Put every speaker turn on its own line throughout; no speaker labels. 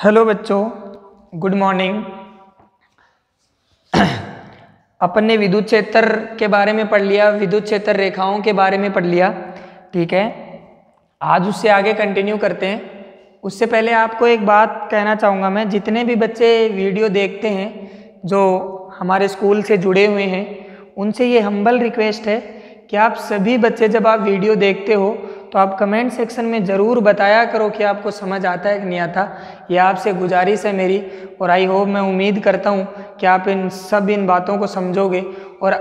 Hello बच्चों, good morning. अपन ने विद्युत क्षेत्र के बारे में पढ़ लिया, विद्युत क्षेत्र रेखाओं के बारे में पढ़ लिया। ठीक है, आज उससे आगे कंटिन्यू करते हैं। उससे पहले आपको एक बात कहना चाहूँगा मैं, जितने भी बच्चे वीडियो देखते हैं जो हमारे स्कूल से जुड़े हुए हैं, उनसे ये हम्बल रिक्वेस्ट है कि आप सभी बच्चे जब आप वीडियो देखते हो तो आप कमेंट सेक्शन में ज़रूर बताया करो कि आपको समझ आता है कि नहीं आता। ये आपसे गुजारिश है मेरी, और आई होप, मैं उम्मीद करता हूँ कि आप इन बातों को समझोगे। और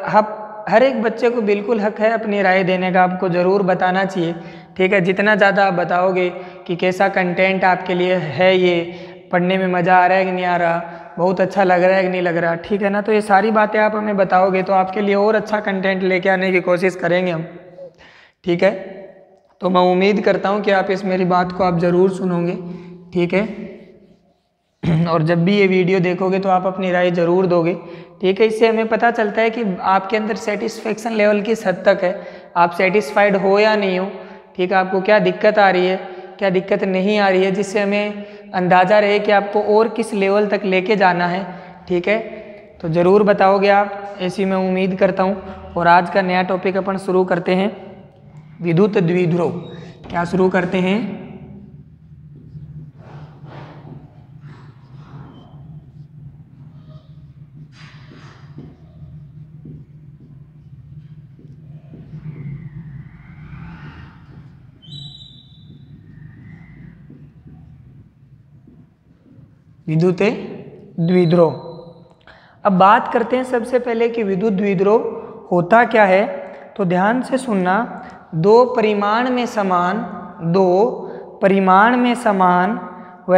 हर एक बच्चे को बिल्कुल हक है अपनी राय देने का, आपको ज़रूर बताना चाहिए। ठीक है, जितना ज़्यादा आप बताओगे कि कैसा कंटेंट आपके लिए है, ये पढ़ने में मज़ा आ रहा है कि नहीं आ रहा, बहुत अच्छा लग रहा है कि नहीं लग रहा, ठीक है ना, तो ये सारी बातें आप हमें बताओगे तो आपके लिए और अच्छा कंटेंट लेके आने की कोशिश करेंगे हम। ठीक है, तो मैं उम्मीद करता हूँ कि आप इस मेरी बात को आप ज़रूर सुनोगे। ठीक है, और जब भी ये वीडियो देखोगे तो आप अपनी राय ज़रूर दोगे। ठीक है, इससे हमें पता चलता है कि आपके अंदर सेटिस्फेक्शन लेवल किस हद तक है, आप सेटिस्फाइड हो या नहीं हो। ठीक है, आपको क्या दिक्कत आ रही है, क्या दिक्कत नहीं आ रही है, जिससे हमें अंदाज़ा रहे कि आपको और किस लेवल तक लेके जाना है। ठीक है, तो ज़रूर बताओगे आप, ऐसी मैं उम्मीद करता हूँ। और आज का नया टॉपिक अपन शुरू करते हैं, विद्युत द्विध्रुव। क्या शुरू करते हैं? विद्युत द्विध्रुव। अब बात करते हैं सबसे पहले कि विद्युत द्विध्रुव होता क्या है। तो ध्यान से सुनना, दो परिमाण में समान व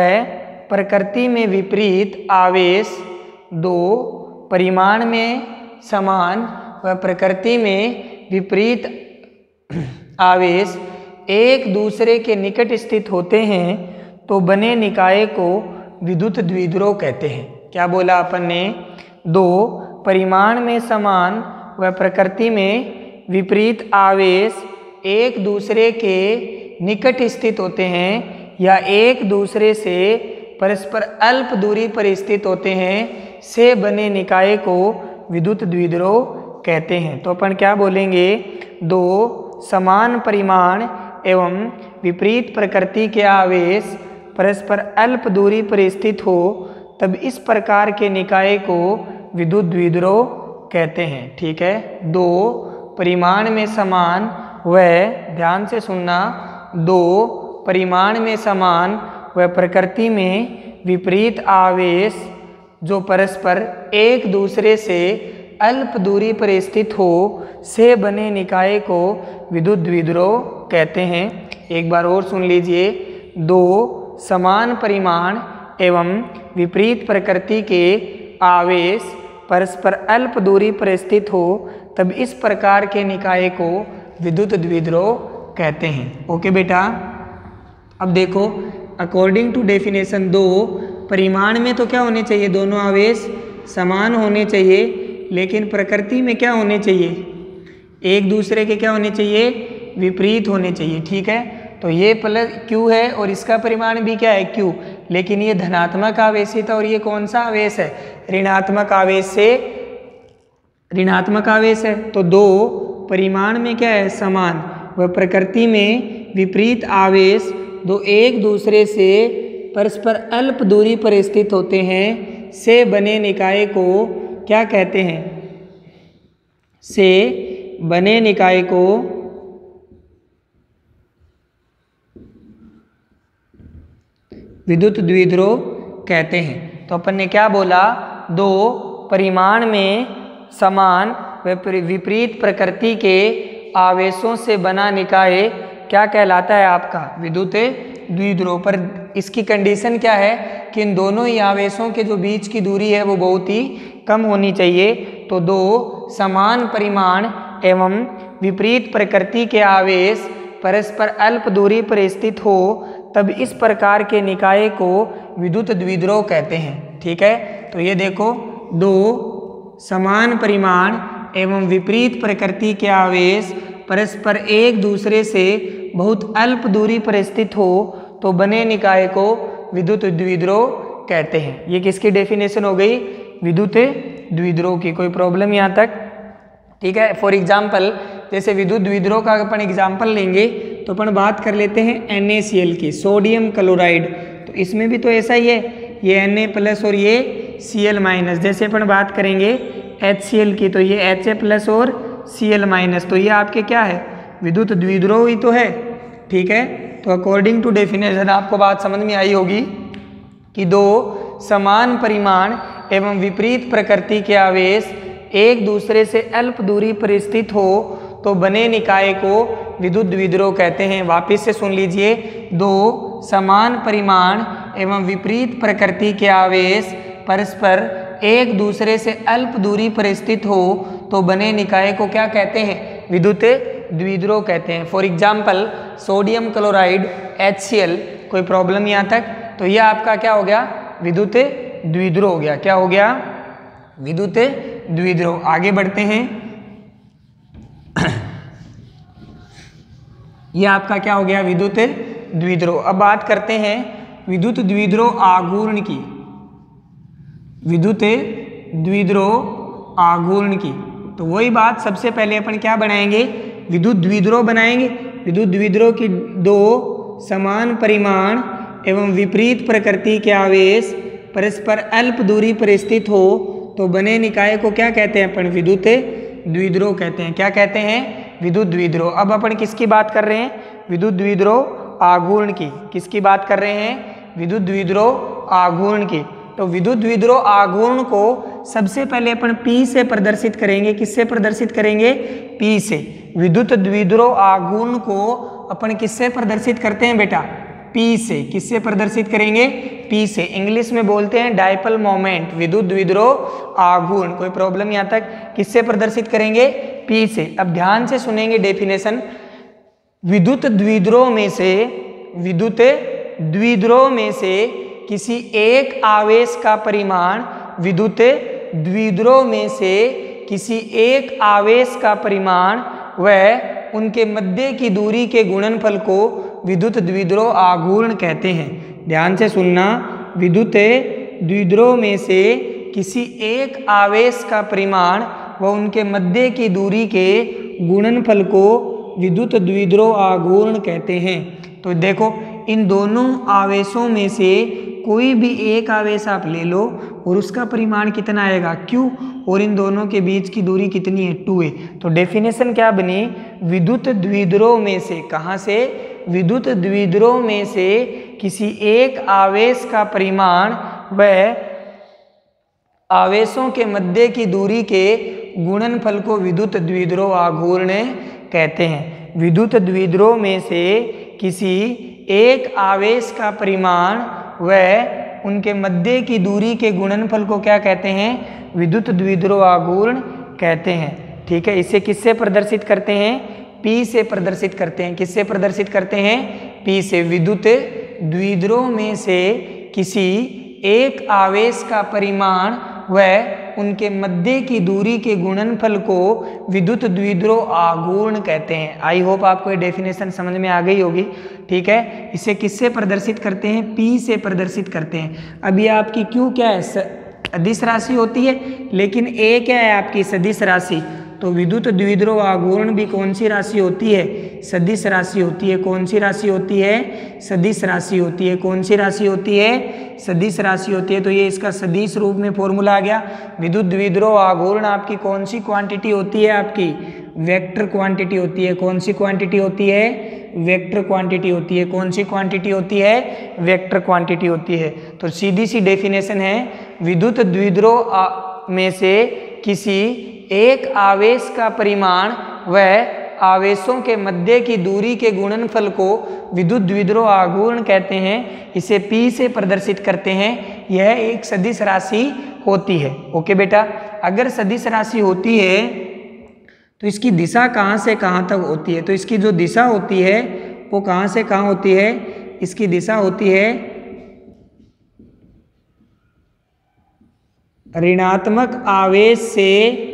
प्रकृति में विपरीत आवेश, दो परिमाण में समान व प्रकृति में विपरीत आवेश एक दूसरे के निकट स्थित होते हैं तो बने निकाय को विद्युत द्विध्रुव कहते हैं। क्या बोला अपन ने? दो परिमाण में समान व प्रकृति में विपरीत आवेश एक दूसरे के निकट स्थित होते हैं या एक दूसरे से परस्पर अल्प दूरी पर स्थित होते हैं से बने निकाय को विद्युत द्विध्रुव कहते हैं। तो अपन क्या बोलेंगे? दो समान परिमाण एवं विपरीत प्रकृति के आवेश परस्पर अल्प दूरी पर स्थित हो तब इस प्रकार के निकाय को विद्युत द्विध्रुव कहते हैं। ठीक है, दो परिमाण में समान व, ध्यान से सुनना, दो परिमाण में समान व प्रकृति में विपरीत आवेश जो परस्पर एक दूसरे से अल्प दूरी पर स्थित हो से बने निकाय को विद्युत द्विध्रुव कहते हैं। एक बार और सुन लीजिए, दो समान परिमाण एवं विपरीत प्रकृति के आवेश परस्पर अल्प दूरी पर स्थित हो तब इस प्रकार के निकाय को विद्युत द्विध्रुव कहते हैं। ओके बेटा, अब देखो, अकॉर्डिंग टू डेफिनेशन, दो परिमाण में तो क्या होने चाहिए? दोनों आवेश समान होने चाहिए, लेकिन प्रकृति में क्या होने चाहिए? एक दूसरे के क्या होने चाहिए? विपरीत होने चाहिए। ठीक है, तो ये प्लस Q है और इसका परिमाण भी क्या है? Q, लेकिन ये धनात्मक आवेश था और ये कौन सा आवेश है? ऋणात्मक आवेश से ऋणात्मक आवेश है। तो दो परिमाण में क्या है? समान व प्रकृति में विपरीत आवेश दो एक दूसरे से परस्पर अल्प दूरी पर स्थित होते हैं से बने निकाय को क्या कहते हैं? से बने निकाय को विद्युत द्विध्रुव कहते हैं। तो अपन ने क्या बोला? दो परिमाण में समान व विपरीत प्रकृति के आवेशों से बना निकाय क्या कहलाता है? आपका विद्युत द्विध्रुव। पर इसकी कंडीशन क्या है कि इन दोनों ही आवेशों के जो बीच की दूरी है वो बहुत ही कम होनी चाहिए। तो दो समान परिमाण एवं विपरीत प्रकृति के आवेश परस्पर अल्प दूरी पर स्थित हो तब इस प्रकार के निकाय को विद्युत द्विध्रुव कहते हैं। ठीक है, तो ये देखो, दो समान परिमाण एवं विपरीत प्रकृति के आवेश परस्पर एक दूसरे से बहुत अल्प दूरी पर स्थित हो तो बने निकाय को विद्युत द्विध्रुव कहते हैं। ये किसकी डेफिनेशन हो गई? विद्युत द्विध्रुव की। कोई प्रॉब्लम यहाँ तक? ठीक है। फॉर एग्जाम्पल जैसे विद्युत द्विध्रुव का अपन एग्जाम्पल लेंगे तो अपन बात कर लेते हैं NaCl की, सोडियम क्लोराइड। तो इसमें भी तो ऐसा ही है, ये Na+ और ये Cl-। जैसे अपन बात करेंगे HCl की तो ये Ha+ और Cl-। तो ये आपके क्या है? विद्युत द्विध्रुव ही तो है। ठीक है। तो अकॉर्डिंग टू डेफिनेशन आपको बात समझ में आई होगी कि दो समान परिमाण एवं विपरीत प्रकृति के आवेश एक दूसरे से अल्प दूरी पर स्थित हो तो बने निकाय को विद्युत द्विध्रुव कहते हैं। वापिस से सुन लीजिए, दो समान परिमाण एवं विपरीत प्रकृति के आवेश परस्पर एक दूसरे से अल्प दूरी पर स्थित हो तो बने निकाय को क्या कहते हैं? विद्युत द्विध्रुव कहते हैं। For example sodium chloride HCl। कोई प्रॉब्लम यहाँ तक? तो यह आपका क्या हो गया? विद्युत द्विध्रुव हो गया। क्या हो गया? विद्युत द्विध्रुव। आगे बढ़ते हैं। यह आपका क्या हो गया? विद्युत द्विध्रुव। अब बात करते हैं विद्युत द्विध्रुव आघूर्ण की। विद्युत द्विध्रुव आघूर्ण की तो वही बात, सबसे पहले अपन क्या बनाएंगे? विद्युत द्विध्रुव बनाएंगे। विद्युत द्विध्रुव की दो समान परिमाण एवं विपरीत प्रकृति के आवेश परस्पर अल्प दूरी पर स्थित हो तो बने निकाय को क्या कहते हैं अपन? विद्युत द्विध्रुव कहते हैं। क्या कहते हैं? विद्युत द्विध्रुव। अब अपन किसकी बात कर रहे हैं? विद्युत द्विध्रुव आघूर्ण की। किसकी बात कर रहे हैं? विद्युत द्विध्रुव आघूर्ण की। तो विद्युत द्विध्रुव आघूर्ण को सबसे पहले अपन P से प्रदर्शित करेंगे। किससे प्रदर्शित करेंगे? P से। विद्युत द्विध्रुव आघूर्ण को अपन किससे प्रदर्शित करते हैं बेटा? P से। किससे प्रदर्शित करेंगे? P से। इंग्लिश में बोलते हैं डायपोल मोमेंट। विद्युत द्विध्रुव आघूर्ण। कोई प्रॉब्लम यहाँ तक? किससे प्रदर्शित करेंगे? P से। अब ध्यान से सुनेंगे डेफिनेशन। विद्युत द्विध्रुव में से किसी एक आवेश का परिमाण विद्युत द्विध्रुव में से किसी एक आवेश का परिमाण व उनके मध्य की दूरी के गुणनफल को विद्युत द्विध्रुव आघूर्ण कहते हैं। ध्यान से सुनना। विद्युत द्विध्रुव में से किसी एक आवेश का परिमाण व उनके मध्य की दूरी के गुणनफल को विद्युत द्विध्रुव आघूर्ण कहते हैं। तो देखो, इन दोनों आवेशों में से कोई भी एक आवेश आप ले लो और उसका परिमाण कितना आएगा? Q। और इन दोनों के बीच की दूरी कितनी है? 2a। तो डेफिनेशन क्या बनी? विद्युत द्विध्रुव में से, कहाँ से? विद्युत द्विध्रुव में से किसी एक आवेश का परिमाण व आवेशों के मध्य की दूरी के गुणनफल को विद्युत द्विध्रुव आघूर्ण कहते हैं। विद्युत द्विध्रुव में से किसी एक आवेश का परिमाण व उनके मध्य की दूरी के गुणनफल को क्या कहते हैं? विद्युत द्विध्रुव आघूर्ण कहते हैं। ठीक है। इसे किससे प्रदर्शित करते हैं? P से प्रदर्शित करते हैं। किससे प्रदर्शित करते हैं? P से। विद्युत द्विध्रुव में से किसी एक आवेश का परिमाण व उनके मध्य की दूरी के गुणनफल को विद्युत द्विध्रुव आघूर्ण कहते हैं। आई होप आपको ये डेफिनेशन समझ में आ गई होगी। ठीक है। इसे किससे प्रदर्शित करते हैं? P से प्रदर्शित करते हैं। अब ये आपकी Q क्या है? सदिश राशि होती है, लेकिन A क्या है? आपकी सदिश राशि। तो विद्युत द्विध्रुव आघूर्ण भी कौन सी राशि होती है? सदिश राशि होती है। कौन सी राशि होती है? सदिश राशि होती है। कौन सी राशि होती है? सदिश राशि होती है। तो ये इसका सदिश रूप में फॉर्मूला आ गया। विद्युत द्विध्रुव आघूर्ण आपकी कौन सी क्वांटिटी होती है? आपकी वेक्टर क्वांटिटी होती है। कौन सी क्वांटिटी होती है? वेक्टर क्वांटिटी होती है। कौन सी क्वांटिटी होती है? वेक्टर क्वांटिटी होती है। तो सीधी सी डेफिनेशन है, विद्युत द्विध्रुव में से किसी एक आवेश का परिमाण व आवेशों के मध्य की दूरी के गुणनफल को विद्युत द्विध्रुव आघूर्ण कहते हैं। इसे P से प्रदर्शित करते हैं। यह एक सदिश राशि होती है। ओके बेटा। अगर सदिश राशि होती है तो इसकी दिशा कहाँ से कहाँ तक होती है? तो इसकी जो दिशा होती है वो कहाँ से कहाँ होती है? इसकी दिशा होती है ऋणात्मक आवेश से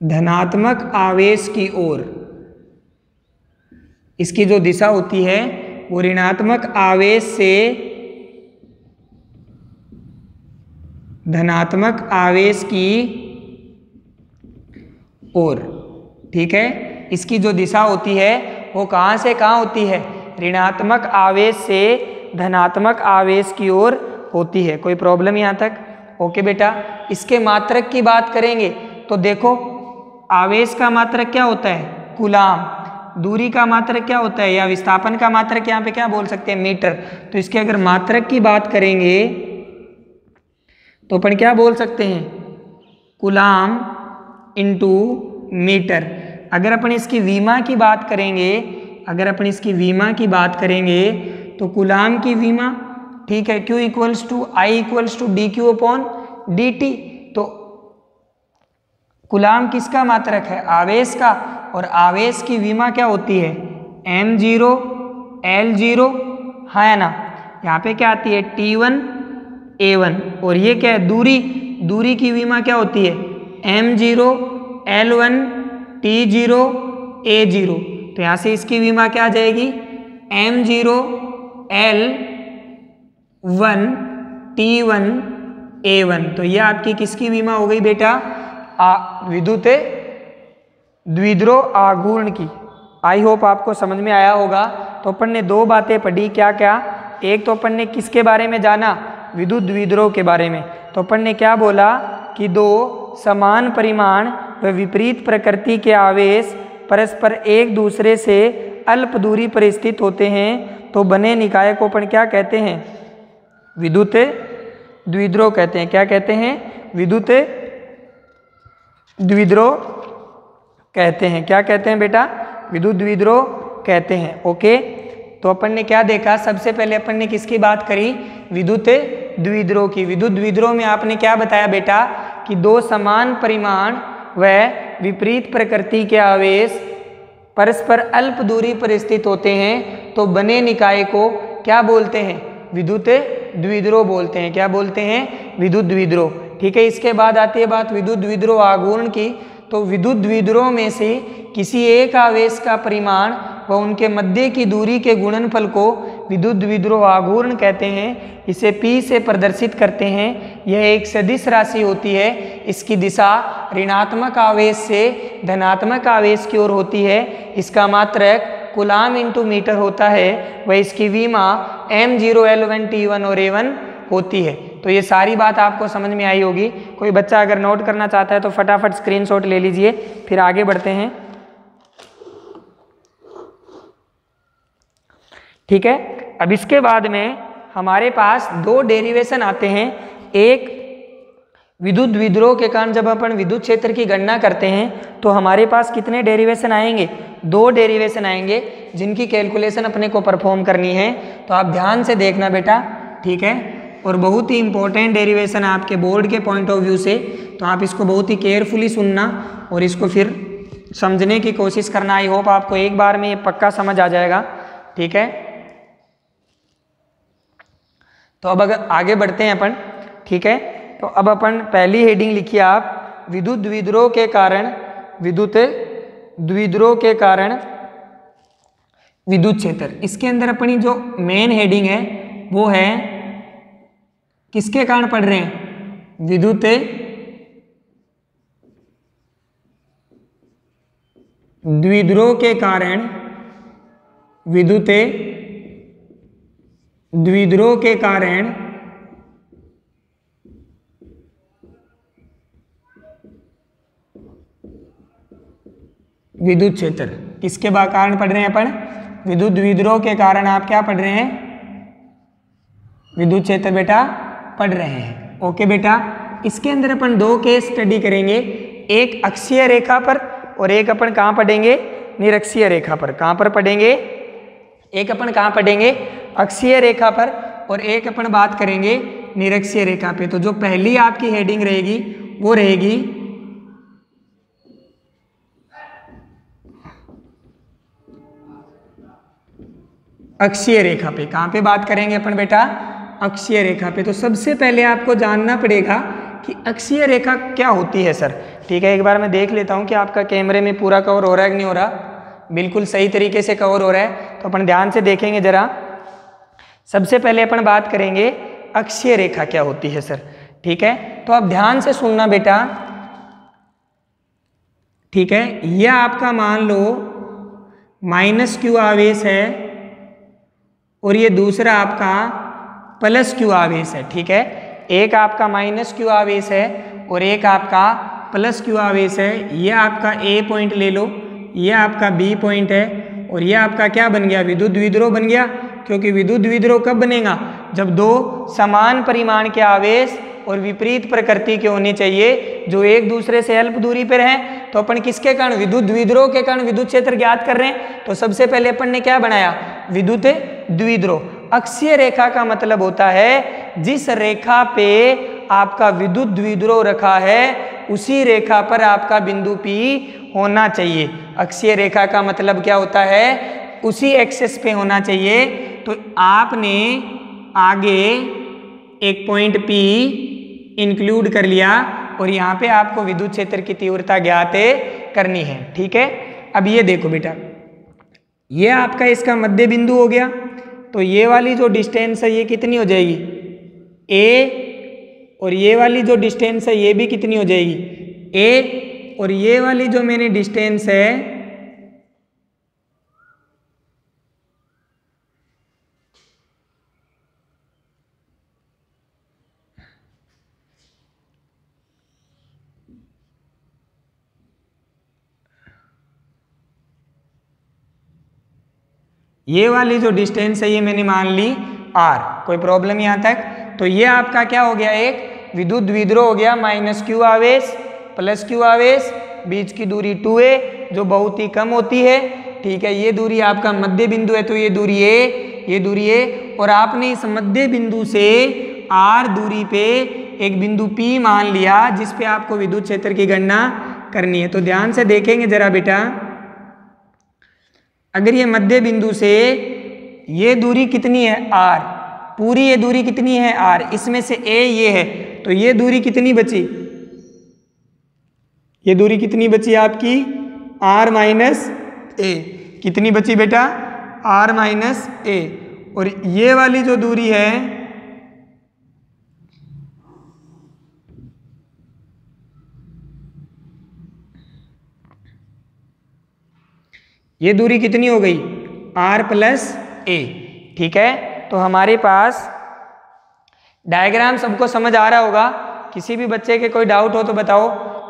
धनात्मक आवेश की ओर। इसकी जो दिशा होती है वो ऋणात्मक आवेश से धनात्मक आवेश की ओर, ठीक है। इसकी जो दिशा होती है वो कहाँ से कहाँ होती है, ऋणात्मक आवेश से धनात्मक आवेश की ओर होती है। कोई प्रॉब्लम यहाँ तक? ओके बेटा। इसके मात्रक की बात करेंगे तो देखो, आवेश का मात्रक क्या होता है, कूलाम। दूरी का मात्रक क्या होता है, या विस्थापन का मात्रक यहाँ पे क्या बोल सकते हैं, मीटर। तो इसके अगर मात्रक की बात करेंगे तो अपन क्या बोल सकते हैं, कूलाम इंटू मीटर। अगर अपन इसकी विमा की बात करेंगे, अगर अपन इसकी विमा की बात करेंगे तो कूलाम की विमा, ठीक है, Q equals to I equals to d q upon d t. तो कूलाम किसका मात्रक है, आवेश का, और आवेश की विमा क्या होती है, m0 L0, हाँ है ना। यहाँ पे क्या आती है, T1 A1, और ये क्या है, दूरी। दूरी की विमा क्या होती है, m0 L1 T0 A0। तो यहाँ से इसकी विमा क्या आ जाएगी, m0 L1 T1 A1। तो ये आपकी किसकी विमा हो गई बेटा, विद्युत द्विध्रुव आघूर्ण की। आई होप आपको समझ में आया होगा। तो अपन ने दो बातें पढ़ी, क्या क्या, एक तो अपन ने किसके बारे में जाना, विद्युत द्विध्रुव के बारे में। तो अपन ने क्या बोला कि दो समान परिमाण व विपरीत प्रकृति के आवेश परस्पर एक दूसरे से अल्प दूरी पर स्थित होते हैं तो बने निकाय को अपन क्या कहते हैं, विद्युत द्विध्रुव कहते हैं। क्या कहते हैं, विद्युत द्विध्रुव कहते हैं। क्या कहते हैं बेटा, विद्युत द्विध्रुव कहते हैं। ओके, तो अपन ने क्या देखा, सबसे पहले अपन ने किसकी बात करी, विद्युत द्विध्रुव की। विद्युत द्विध्रुव में आपने क्या बताया बेटा कि दो समान परिमाण व विपरीत प्रकृति के आवेश परस्पर अल्प दूरी पर स्थित होते हैं तो बने निकाय को क्या बोलते हैं, विद्युत द्विध्रुव बोलते हैं। क्या बोलते हैं, विद्युत द्विध्रुव। ठीक है, इसके बाद आती है बात विद्युत द्विध्रुव आघूर्ण की। तो विद्युत द्विध्रुव में से किसी एक आवेश का परिमाण व उनके मध्य की दूरी के गुणनफल को विद्युत द्विध्रुव आघूर्ण कहते हैं। इसे P से प्रदर्शित करते हैं। यह एक सदिश राशि होती है। इसकी दिशा ऋणात्मक आवेश से धनात्मक आवेश की ओर होती है। इसका मात्रक कूलाम इंटू मीटर होता है व इसकी विमा m0 L1 T1 और A1 होती है। तो ये सारी बात आपको समझ में आई होगी। कोई बच्चा अगर नोट करना चाहता है तो फटाफट स्क्रीनशॉट ले लीजिए, फिर आगे बढ़ते हैं। ठीक है, अब इसके बाद में हमारे पास दो डेरिवेशन आते हैं। एक विद्युत द्विध्रुव के कारण जब अपन विद्युत क्षेत्र की गणना करते हैं तो हमारे पास कितने डेरिवेशन आएंगे, दो डेरिवेशन आएंगे जिनकी कैलकुलेशन अपने को परफॉर्म करनी है। तो आप ध्यान से देखना बेटा, ठीक है, और बहुत ही इंपॉर्टेंट डेरिवेशन है आपके बोर्ड के पॉइंट ऑफ व्यू से। तो आप इसको बहुत ही केयरफुली सुनना और इसको फिर समझने की कोशिश करना। आई होप आपको एक बार में ये पक्का समझ आ जाएगा। ठीक है, तो अब अगर आगे बढ़ते हैं अपन। ठीक है, तो अब अपन पहली हेडिंग लिखिए आप, विद्युत द्विध्रुव के कारण, विद्युत द्विध्रुव के कारण विद्युत क्षेत्र। इसके अंदर अपनी जो मेन हेडिंग है वो है किसके कारण पढ़ रहे हैं, विद्युत द्विध्रुव के कारण, विद्युत द्विध्रुव के कारण विद्युत क्षेत्र। किसके कारण पढ़ रहे हैं अपन, विद्युत द्विध्रुव के कारण आप क्या पढ़ रहे हैं, विद्युत क्षेत्र बेटा पढ़ रहे हैं। ओके बेटा, इसके अंदर अपन दो केस स्टडी करेंगे, एक अक्षीय रेखा पर और एक अपन कहाँ पढ़ेंगे, निरक्षीय रेखा पर। कहाँ पर पढ़ेंगे, एक अपन कहाँ पढ़ेंगे, अक्षीय रेखा पर, और एक अपन बात करेंगे निरक्षीय रेखा पे। तो जो पहली आपकी हेडिंग रहेगी वो रहेगी अक्षीय रेखा पे। कहाँ पे बात करेंगे अपन बेटा, अक्षीय रेखा पे। तो सबसे पहले आपको जानना पड़ेगा कि अक्षीय रेखा क्या होती है सर। ठीक है, एक बार मैं देख लेता हूँ कि आपका कैमरे में पूरा कवर हो रहा है कि नहीं हो रहा। बिल्कुल सही तरीके से कवर हो रहा है। तो अपन ध्यान से देखेंगे जरा। सबसे पहले अपन बात करेंगे अक्षीय रेखा क्या होती है सर, ठीक है। तो आप ध्यान से सुनना बेटा, ठीक है। यह आपका मान लो -q आवेश है और ये दूसरा आपका +q आवेश है, ठीक है। एक आपका -q आवेश है और एक आपका +q आवेश है। यह आपका A पॉइंट ले लो, यह आपका B पॉइंट है और यह आपका क्या बन गया, विद्युत द्विध्रुव बन गया। क्योंकि विद्युत द्विध्रुव कब बनेगा, जब दो समान परिमाण के आवेश और विपरीत प्रकृति के होने चाहिए जो एक दूसरे से अल्प दूरी पर हैं। तो अपन किसके कारण, विद्युत द्विध्रुव के कारण विद्युत क्षेत्र ज्ञात कर रहे हैं। तो सबसे पहले अपन ने क्या बनाया, विद्युत द्विध्रुव। अक्षीय रेखा का मतलब होता है जिस रेखा पे आपका विद्युत द्विध्रुव रखा है उसी रेखा पर आपका बिंदु P होना चाहिए। अक्षीय रेखा का मतलब क्या होता है, उसी एक्सिस पे होना चाहिए। तो आपने आगे एक पॉइंट P इंक्लूड कर लिया और यहाँ पे आपको विद्युत क्षेत्र की तीव्रता ज्ञात करनी है, ठीक है। अब ये देखो बेटा, ये आपका इसका मध्य बिंदु हो गया। तो ये वाली जो डिस्टेंस है ये कितनी हो जाएगी, A, और ये वाली जो डिस्टेंस है ये भी कितनी हो जाएगी, A, और ये वाली जो मैंने डिस्टेंस है ये वाली जो डिस्टेंस है ये मैंने मान ली r। कोई प्रॉब्लम यहाँ तक। तो ये आपका क्या हो गया, एक विद्युत द्विध्रुव हो गया, -q आवेश +q आवेश, बीच की दूरी 2a जो बहुत ही कम होती है, ठीक है। ये दूरी आपका मध्य बिंदु है तो ये दूरी a, ये दूरी a, और आपने इस मध्य बिंदु से r दूरी पे एक बिंदु P मान लिया जिस पे आपको विद्युत क्षेत्र की गणना करनी है। तो ध्यान से देखेंगे जरा बेटा, अगर ये मध्य बिंदु से ये दूरी कितनी है r, पूरी ये दूरी कितनी है r, इसमें से a ये है तो ये दूरी कितनी बची, ये दूरी कितनी बची आपकी r माइनस a, कितनी बची बेटा r माइनस a। और ये वाली जो दूरी है ये दूरी कितनी हो गई r प्लस a, ठीक है। तो हमारे पास डायग्राम सबको समझ आ रहा होगा। किसी भी बच्चे के कोई डाउट हो तो बताओ।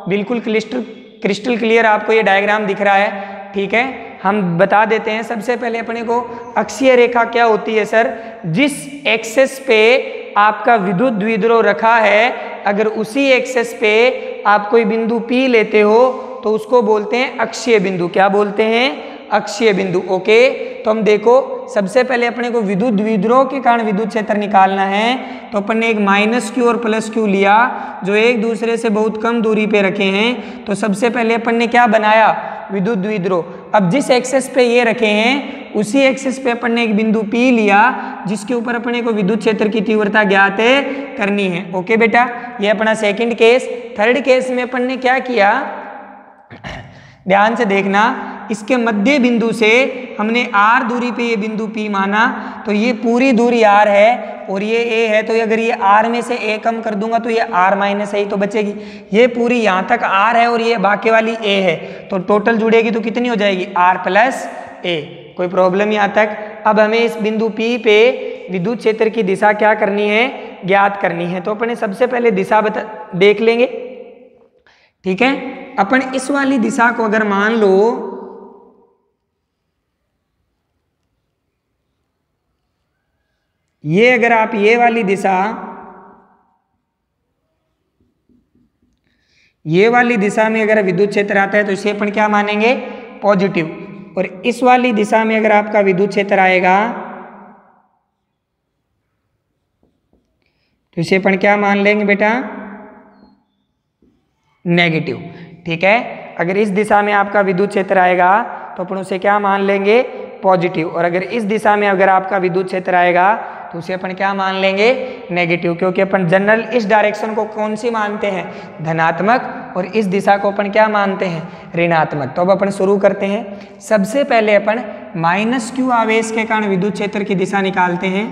बिल्कुल क्रिस्टल क्लियर आपको ये डायग्राम दिख रहा है, ठीक है। हम बता देते हैं। सबसे पहले अपने को अक्षीय रेखा क्या होती है सर, जिस एक्सेस पे आपका विद्युत द्विध्रुव रखा है अगर उसी एक्सेस पे आप कोई बिंदु P लेते हो तो उसको बोलते हैं अक्षीय बिंदु। क्या बोलते हैं, अक्षीय बिंदु। ओके, तो हम देखो सबसे पहले अपने को विद्युत द्विध्रुव के कारण विद्युत क्षेत्र निकालना है। तो अपन ने एक -q और +q लिया जो एक दूसरे से बहुत कम दूरी पे रखे हैं। तो सबसे पहले अपन ने क्या बनाया, विद्युत द्विध्रुव। अब जिस एक्सेस पे ये रखे हैं उसी एक्सेस पे अपन ने एक बिंदु P लिया जिसके ऊपर अपने को विद्युत क्षेत्र की तीव्रता ज्ञात करनी है। ओके बेटा, ये अपना सेकंड केस। थर्ड केस में अपन ने क्या किया, ध्यान से देखना, इसके मध्य बिंदु से हमने r दूरी पे ये बिंदु P माना। तो ये पूरी दूरी r है और ये a है। तो अगर ये r में से a कम कर दूंगा तो ये r माइनस a तो बचेगी। ये पूरी यहाँ तक r है और ये बाकी वाली a है तो टोटल जुड़ेगी तो कितनी हो जाएगी r प्लस a। कोई प्रॉब्लम यहाँ तक। अब हमें इस बिंदु P पे विद्युत क्षेत्र की दिशा क्या करनी है, ज्ञात करनी है। तो अपने सबसे पहले दिशा देख लेंगे, ठीक है। अपन इस वाली दिशा को अगर मान लो ये, अगर आप ये वाली दिशा, ये वाली दिशा में अगर विद्युत क्षेत्र आता है तो इसे अपन क्या मानेंगे, पॉजिटिव। और इस वाली दिशा में अगर आपका विद्युत क्षेत्र आएगा तो इसे अपन क्या मान लेंगे बेटा, नेगेटिव, ठीक है। अगर इस दिशा में आपका विद्युत क्षेत्र आएगा तो अपन उसे क्या मान लेंगे, पॉजिटिव। और अगर इस दिशा में अगर आपका विद्युत क्षेत्र आएगा तो उसे अपन क्या मान लेंगे, नेगेटिव, क्योंकि अपन जनरल इस डायरेक्शन को कौन सी मानते हैं, धनात्मक, और इस दिशा को अपन क्या मानते हैं, ऋणात्मक। तो अब अपन शुरू करते हैं। सबसे पहले अपन -q आवेश के कारण विद्युत क्षेत्र की दिशा निकालते हैं।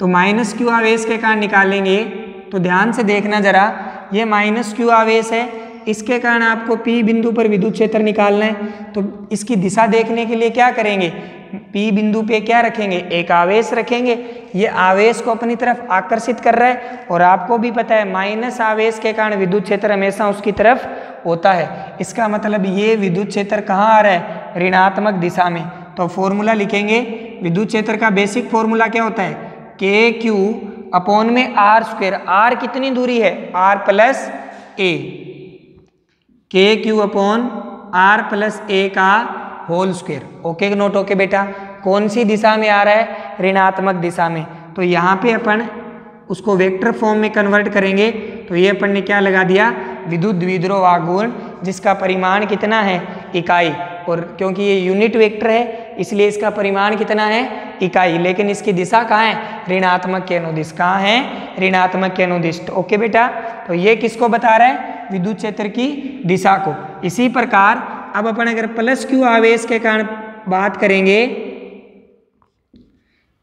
तो -q आवेश के कारण निकालेंगे तो ध्यान से देखना जरा, ये -q आवेश है, इसके कारण आपको P बिंदु पर विद्युत क्षेत्र निकालना है। तो इसकी दिशा देखने के लिए क्या करेंगे, P बिंदु पे क्या रखेंगे, एक आवेश रखेंगे। ये आवेश को अपनी तरफ आकर्षित कर रहा है, और आपको भी पता है माइनस आवेश के कारण विद्युत क्षेत्र हमेशा उसकी तरफ होता है। इसका मतलब ये विद्युत क्षेत्र कहाँ आ रहा है, ऋणात्मक दिशा में। तो फॉर्मूला लिखेंगे, विद्युत क्षेत्र का बेसिक फॉर्मूला क्या होता है, KQ अपॉन में R²। R कितनी दूरी है, R plus A, KQ upon R plus A का whole square. Okay note okay बेटा, कौन सी दिशा में आ रहा है, ऋणात्मक दिशा में। तो यहाँ पे अपन उसको वेक्टर फॉर्म में कन्वर्ट करेंगे। तो ये अपन ने क्या लगा दिया, विद्युत द्विध्रुव आघूर्ण, जिसका परिमाण कितना है, इकाई। और क्योंकि ये यूनिट वेक्टर है इसलिए इसका परिमाण कितना है, इकाई। लेकिन इसकी दिशा कहाँ है, ऋणात्मक के अनुदिश। कहाँ है, ऋणात्मक के अनुदिश। ओके बेटा, तो ये किसको बता रहा है, विद्युत क्षेत्र की दिशा को। इसी प्रकार अब अपन अगर +q आवेश के कारण बात करेंगे,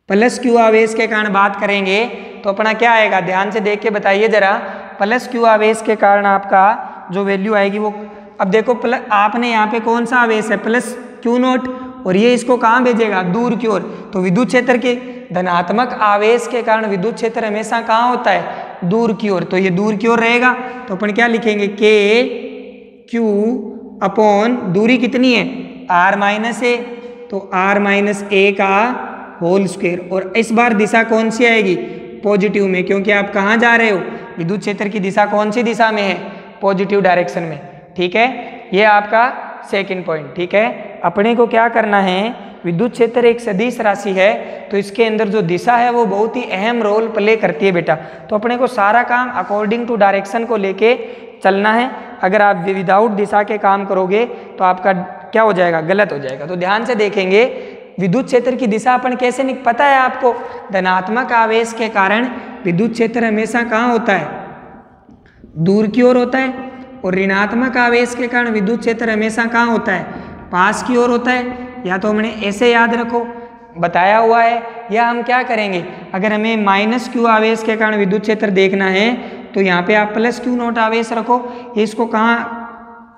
+q आवेश के कारण बात करेंगे तो अपना क्या आएगा, ध्यान से देख के बताइए जरा। +q आवेश के कारण आपका जो वैल्यू आएगी वो, अब देखो आपने यहाँ पे कौन सा आवेश है, +q0, और ये इसको कहाँ भेजेगा, दूर की ओर। तो विद्युत क्षेत्र के धनात्मक आवेश के कारण विद्युत क्षेत्र हमेशा कहाँ होता है, दूर की ओर। तो ये दूर की ओर रहेगा। तो अपन क्या लिखेंगे, KQ अपॉन दूरी कितनी है, R-A, तो R-A का होल स्क्वायर। और इस बार दिशा कौन सी आएगी, पॉजिटिव में, क्योंकि आप कहाँ जा रहे हो, विद्युत क्षेत्र की दिशा कौन सी दिशा में है, पॉजिटिव डायरेक्शन में। ठीक है, ये आपका सेकंड पॉइंट। ठीक है, अपने को क्या करना है, विद्युत क्षेत्र एक सदिश राशि है, तो इसके अंदर जो दिशा है वो बहुत ही अहम रोल प्ले करती है बेटा। तो अपने को सारा काम अकॉर्डिंग टू डायरेक्शन को लेके चलना है। अगर आप विदाउट दिशा के काम करोगे तो आपका क्या हो जाएगा, गलत हो जाएगा। तो ध्यान से देखेंगे, विद्युत क्षेत्र की दिशा अपन कैसे पता है आपको, धनात्मक आवेश के कारण विद्युत क्षेत्र हमेशा कहाँ होता है, दूर की ओर होता है। और ऋणात्मक आवेश के कारण विद्युत क्षेत्र हमेशा कहाँ होता है, पास की ओर होता है। या तो हमने ऐसे याद रखो, बताया हुआ है, या हम क्या करेंगे, अगर हमें -q आवेश के कारण विद्युत क्षेत्र देखना है तो यहाँ पे आप +q0 आवेश रखो। ये इसको कहाँ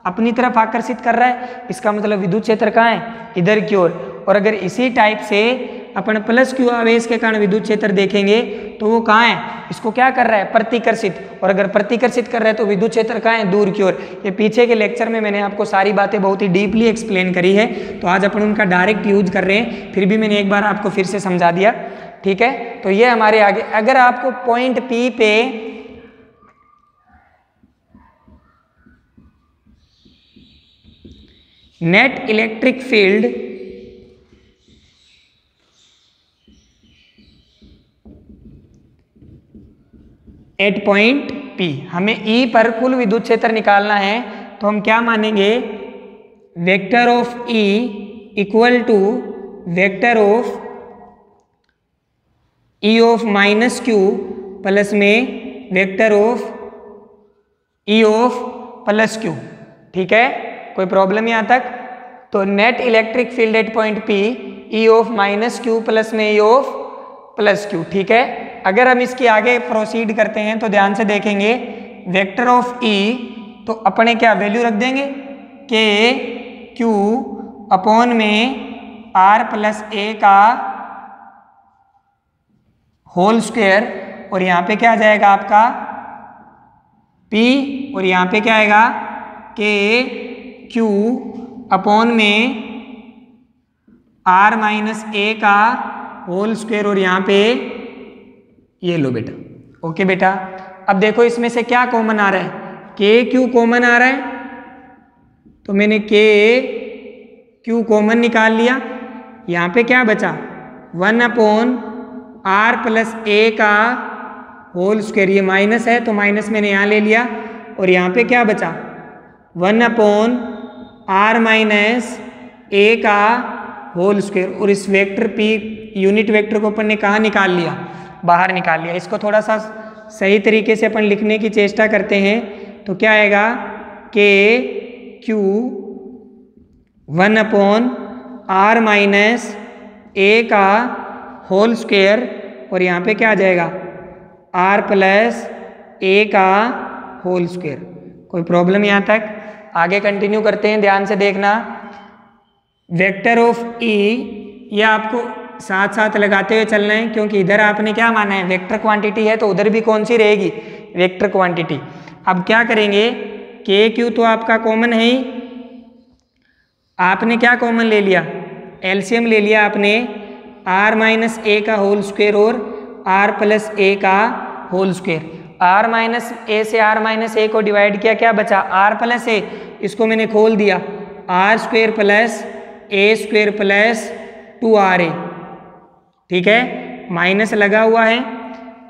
अपनी तरफ आकर्षित कर रहा है, इसका मतलब विद्युत क्षेत्र कहाँ है, इधर की ओर। और अगर इसी टाइप से अपन +q आवेश के कारण विद्युत क्षेत्र देखेंगे तो वो कहाँ है, इसको क्या कर रहा है, प्रतिकर्षित। और अगर प्रतिकर्षित कर रहा है तो विद्युत क्षेत्र कहाँ है, दूर की ओर। ये पीछे के लेक्चर में मैंने आपको सारी बातें बहुत ही डीपली एक्सप्लेन करी है, तो आज अपन उनका डायरेक्ट यूज कर रहे हैं, फिर भी मैंने एक बार आपको फिर से समझा दिया। ठीक है, तो ये हमारे आगे, अगर आपको पॉइंट P पे net electric field at point P, हमें E पर कुल विद्युत क्षेत्र निकालना है, तो हम क्या मानेंगे, vector of E equal to vector of E of -q plus में vector of E of +q। ठीक है, कोई प्रॉब्लम यहाँ तक। तो net electric field at point P E of -q plus में E ऑफ +q। ठीक है, अगर हम इसकी आगे प्रोसीड करते हैं तो ध्यान से देखेंगे, वेक्टर ऑफ E, तो अपने क्या वैल्यू रख देंगे, KQ अपॉन में R+A का होल स्क्वायर। और यहाँ पे क्या आ जाएगा आपका P, और यहाँ पे क्या आएगा KQ अपॉन में R-A का होल स्क्वायर। और यहाँ पे ये लो बेटा। ओके बेटा, अब देखो इसमें से क्या कॉमन आ रहा है, KQ कॉमन आ रहा है, तो मैंने KQ कॉमन निकाल लिया। यहाँ पे क्या बचा, 1/R+A का होल स्क्वायर। ये माइनस है तो माइनस मैंने यहाँ ले लिया। और यहाँ पे क्या बचा, 1/R-A का होल स्क्वायर। और इस वेक्टर P यूनिट वेक्टर को अपन ने कहाँ निकाल लिया, बाहर निकाल लिया। इसको थोड़ा सा सही तरीके से अपन लिखने की चेष्टा करते हैं तो क्या आएगा, के क्यू 1/r माइनस ए का होल स्क्वायर, और यहाँ पे क्या आ जाएगा, r प्लस ए का होल स्क्वायर। कोई प्रॉब्लम यहाँ तक? आगे कंटिन्यू करते हैं, ध्यान से देखना। वेक्टर ऑफ ई, ये आपको साथ साथ लगाते हुए चलना है, क्योंकि इधर आपने क्या माना है, वेक्टर क्वांटिटी है, तो उधर भी कौन सी रहेगी, वेक्टर क्वांटिटी। अब क्या करेंगे, के क्यू तो आपका कॉमन है ही, आपने क्या कॉमन ले लिया, एलसीएम ले लिया आपने, r माइनस ए का होल स्क्वायर और r प्लस ए का होल स्क्वायर। r माइनस ए से r माइनस ए को डिवाइड किया, क्या बचा, r प्लस ए, इसको मैंने खोल दिया, r square plus a square plus 2ra, ठीक है, माइनस लगा हुआ है,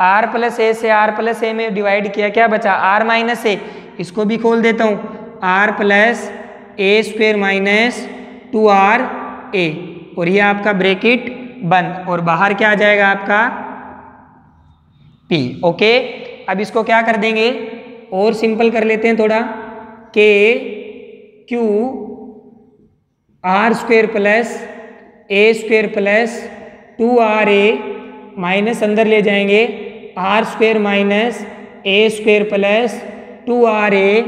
r प्लस ए से r प्लस ए में डिवाइड किया, क्या बचा, r माइनस ए, इसको भी खोल देता हूँ, r plus a square minus 2ra, और ये आपका ब्रैकेट बंद, और बाहर क्या आ जाएगा आपका p। ओके, अब इसको क्या कर देंगे, और सिंपल कर लेते हैं थोड़ा, k q r square plus a square plus 2ra minus अंदर ले जाएंगे, r square minus a square plus 2ra।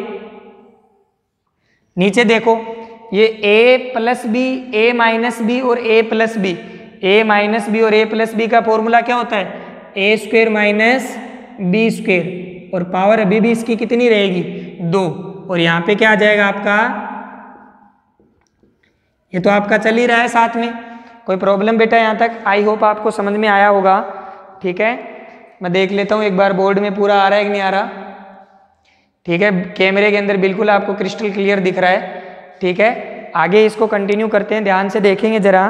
नीचे देखो, ये a plus b, a minus b और a plus b, a minus b और a प्लस बी का formula क्या होता है, a square minus b square, और पावर अभी भी इसकी कितनी रहेगी, 2, और यहाँ पे क्या आ जाएगा आपका, ये तो आपका चल ही रहा है साथ में। कोई प्रॉब्लम बेटा यहाँ तक? आई होप आपको समझ में आया होगा, ठीक है। मैं देख लेता हूँ एक बार बोर्ड में पूरा आ रहा है कि नहीं आ रहा, ठीक है, कैमरे के अंदर बिल्कुल आपको क्रिस्टल क्लियर दिख रहा है, ठीक है। आगे इसको कंटिन्यू करते हैं, ध्यान से देखेंगे जरा।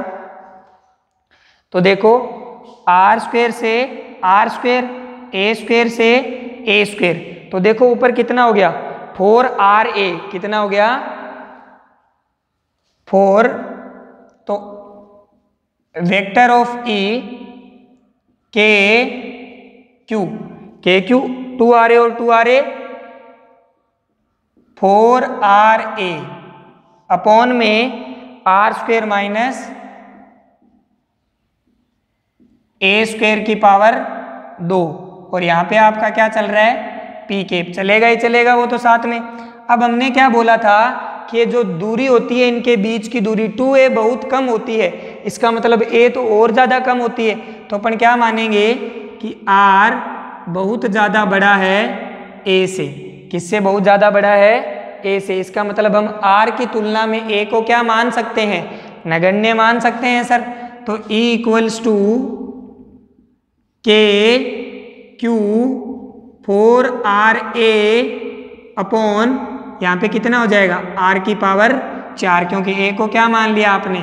तो देखो, r स्क्वायर से r स्क्वायर, a स्क्वायर से a स्क्वायर, तो देखो ऊपर कितना हो गया, 4ra, कितना हो गया, 4, तो वेक्टर ऑफ ई के क्यू 2ra और 2ra 4ra अपॉन में r square minus a square की पावर 2, और यहाँ पे आपका क्या चल रहा है, पी कैप, चलेगा ही चलेगा वो तो साथ में। अब हमने क्या बोला था कि ये जो दूरी होती है इनके बीच की दूरी 2a बहुत कम होती है, इसका मतलब a तो और ज़्यादा कम होती है, तो अपन क्या मानेंगे कि r बहुत ज़्यादा बड़ा है a से। किससे बहुत ज़्यादा बड़ा है, a से। इसका मतलब हम r की तुलना में a को क्या मान सकते हैं, नगण्य मान सकते हैं सर। तो E इक्वल्स टू के क्यू 4ra अपॉन, यहाँ पे कितना हो जाएगा, r की पावर 4, क्योंकि a को क्या मान लिया आपने,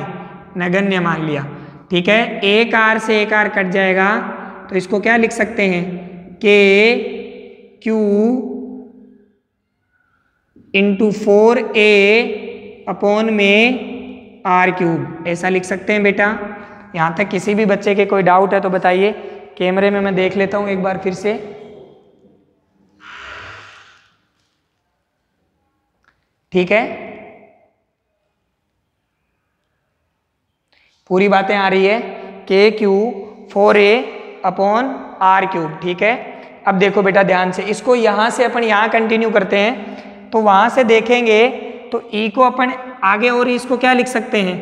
नगण्य मान लिया, ठीक है। एक r से एक r कट जाएगा, तो इसको क्या लिख सकते हैं, के क्यू इंटू 4a अपॉन में r क्यूब, ऐसा लिख सकते हैं बेटा। यहाँ तक किसी भी बच्चे के कोई डाउट है तो बताइए, कैमरे में मैं देख लेता हूँ एक बार फिर से। ठीक है, पूरी बातें आ रही है, के Q 4a upon r cube, ठीक है। अब देखो बेटा ध्यान से, इसको यहाँ से अपन यहाँ कंटिन्यू करते हैं, तो वहाँ से देखेंगे तो e को अपन आगे और इसको क्या लिख सकते हैं,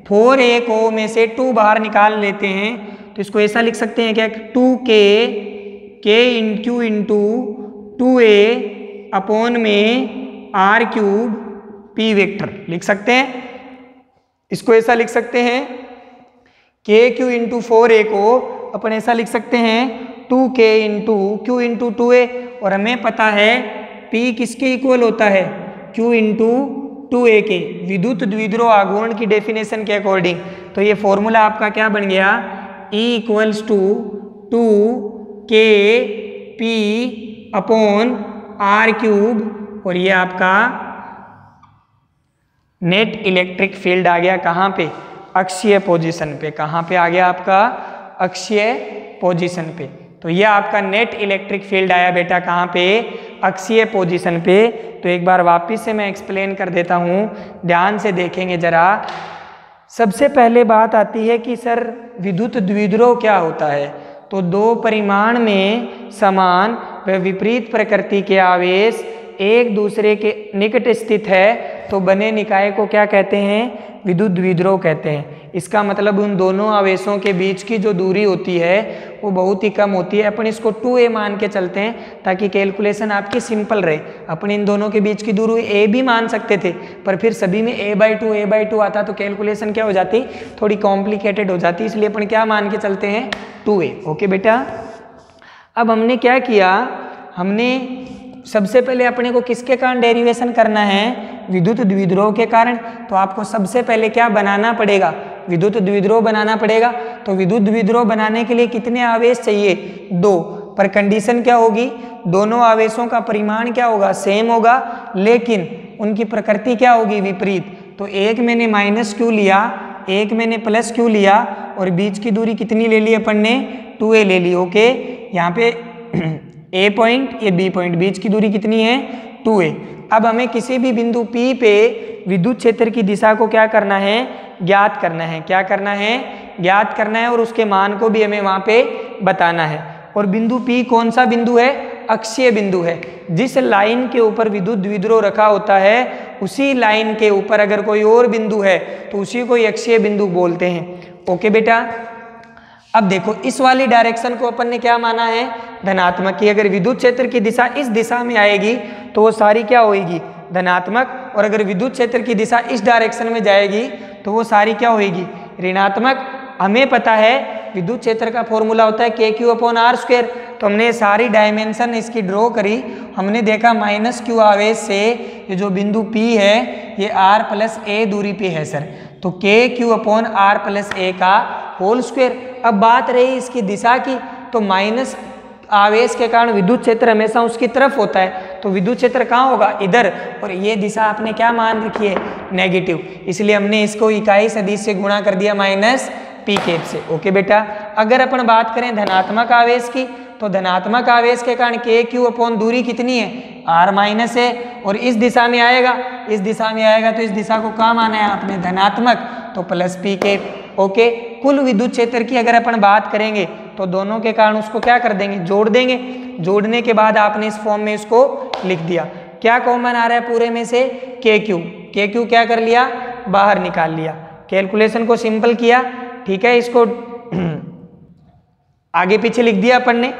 4a को में से 2 बाहर निकाल लेते हैं, तो इसको ऐसा लिख सकते हैं क्या, 2k Q into 2a upon में आर क्यूब p वेक्टर लिख सकते हैं। इसको ऐसा लिख सकते हैं, के क्यू इंटू 4a को अपन ऐसा लिख सकते हैं 2k into Q into 2a, और हमें पता है p किसके इक्वल होता है, q इंटू 2a के, विद्युत द्विध्रुव आघूर्ण की डेफिनेशन के अकॉर्डिंग। तो ये फॉर्मूला आपका क्या बन गया, E equals to 2k p upon r cube, और ये आपका नेट इलेक्ट्रिक फील्ड आ गया कहाँ पे, अक्षीय पोजीशन पे। कहाँ पे आ गया आपका, अक्षीय पोजीशन पे। तो ये आपका नेट इलेक्ट्रिक फील्ड आया बेटा कहाँ पे, अक्षीय पोजीशन पे। तो एक बार वापस से मैं एक्सप्लेन कर देता हूँ, ध्यान से देखेंगे जरा। सबसे पहले बात आती है कि सर विद्युत द्विध्रुव क्या होता है। तो दो परिमाण में समान व विपरीत प्रकृति के आवेश एक दूसरे के निकट स्थित है तो बने निकाय को क्या कहते हैं, विद्युत द्विध्रुव कहते हैं। इसका मतलब उन दोनों आवेशों के बीच की जो दूरी होती है वो बहुत ही कम होती है। अपन इसको 2a मान के चलते हैं ताकि कैलकुलेशन आपकी सिंपल रहे। अपन इन दोनों के बीच की दूरी a भी मान सकते थे, पर फिर सभी में a/2 आता तो कैलकुलेशन क्या हो जाती, थोड़ी कॉम्प्लिकेटेड हो जाती। इसलिए अपन क्या मान के चलते हैं, 2a। ओके बेटा, अब हमने क्या किया, हमने सबसे पहले अपने को किसके कारण डेरिवेशन करना है, विद्युत द्विध्रुव के कारण। तो आपको सबसे पहले क्या बनाना पड़ेगा, विद्युत द्विध्रुव बनाना पड़ेगा। तो विद्युत द्विध्रुव बनाने के लिए कितने आवेश चाहिए, 2। पर कंडीशन क्या होगी, दोनों आवेशों का परिमाण क्या होगा, सेम होगा, लेकिन उनकी प्रकृति क्या होगी, विपरीत। तो एक मैंने -q लिया, एक मैंने +q लिया, और बीच की दूरी कितनी ले ली अपन ने, 2a ले ली। ओके, यहाँ पे a पॉइंट, ये b पॉइंट, बीच की दूरी कितनी है, 2a। अब हमें किसी भी बिंदु P पे विद्युत क्षेत्र की दिशा को क्या करना है, ज्ञात करना है। क्या करना है, ज्ञात करना है, और उसके मान को भी हमें वहाँ पे बताना है। और बिंदु P कौन सा बिंदु है, अक्षीय बिंदु है। जिस लाइन के ऊपर विद्युत द्विध्रुव रखा होता है उसी लाइन के ऊपर अगर कोई और बिंदु है तो उसी को अक्षीय बिंदु बोलते हैं। ओके बेटा, अब देखो इस वाली डायरेक्शन को अपन ने क्या माना है, धनात्मक की। अगर विद्युत क्षेत्र की दिशा इस दिशा में आएगी तो वो सारी क्या होगी, धनात्मक। और अगर विद्युत क्षेत्र की दिशा इस डायरेक्शन में जाएगी तो वो सारी क्या होगी, ऋणात्मक। हमें पता है विद्युत क्षेत्र का फॉर्मूला होता है KQ/R²। तो हमने सारी डायमेंशन इसकी ड्रॉ करी, हमने देखा -q आवेश से ये जो बिंदु P है ये r+a दूरी पे है सर। तो KQ/R+a का होल स्क्वायर। अब बात रही इसकी दिशा की, तो माइनस आवेश के कारण विद्युत क्षेत्र हमेशा उसकी तरफ होता है, तो विद्युत क्षेत्र कहाँ होगा, इधर। और ये दिशा आपने क्या मान रखी है, नेगेटिव। इसलिए हमने इसको इकाई सदिश से गुणा कर दिया -p कैप से। ओके बेटा, अगर अपन बात करें धनात्मक आवेश की, तो धनात्मक आवेश के कारण KQ/ दूरी कितनी है, r- है, और इस दिशा में आएगा, इस दिशा में आएगा तो इस दिशा को कहाँ माना है आपने, धनात्मक, तो +p कैप। ओके, कुल विद्युत क्षेत्र की अगर अपन बात करेंगे तो दोनों के कारण उसको क्या कर देंगे, जोड़ देंगे। जोड़ने के बाद आपने इस फॉर्म में इसको लिख दिया। क्या कॉमन आ रहा है पूरे में से, KQ क्या कर लिया, बाहर निकाल लिया। कैलकुलेशन को सिंपल किया, ठीक है। इसको आगे पीछे लिख दिया अपन ने,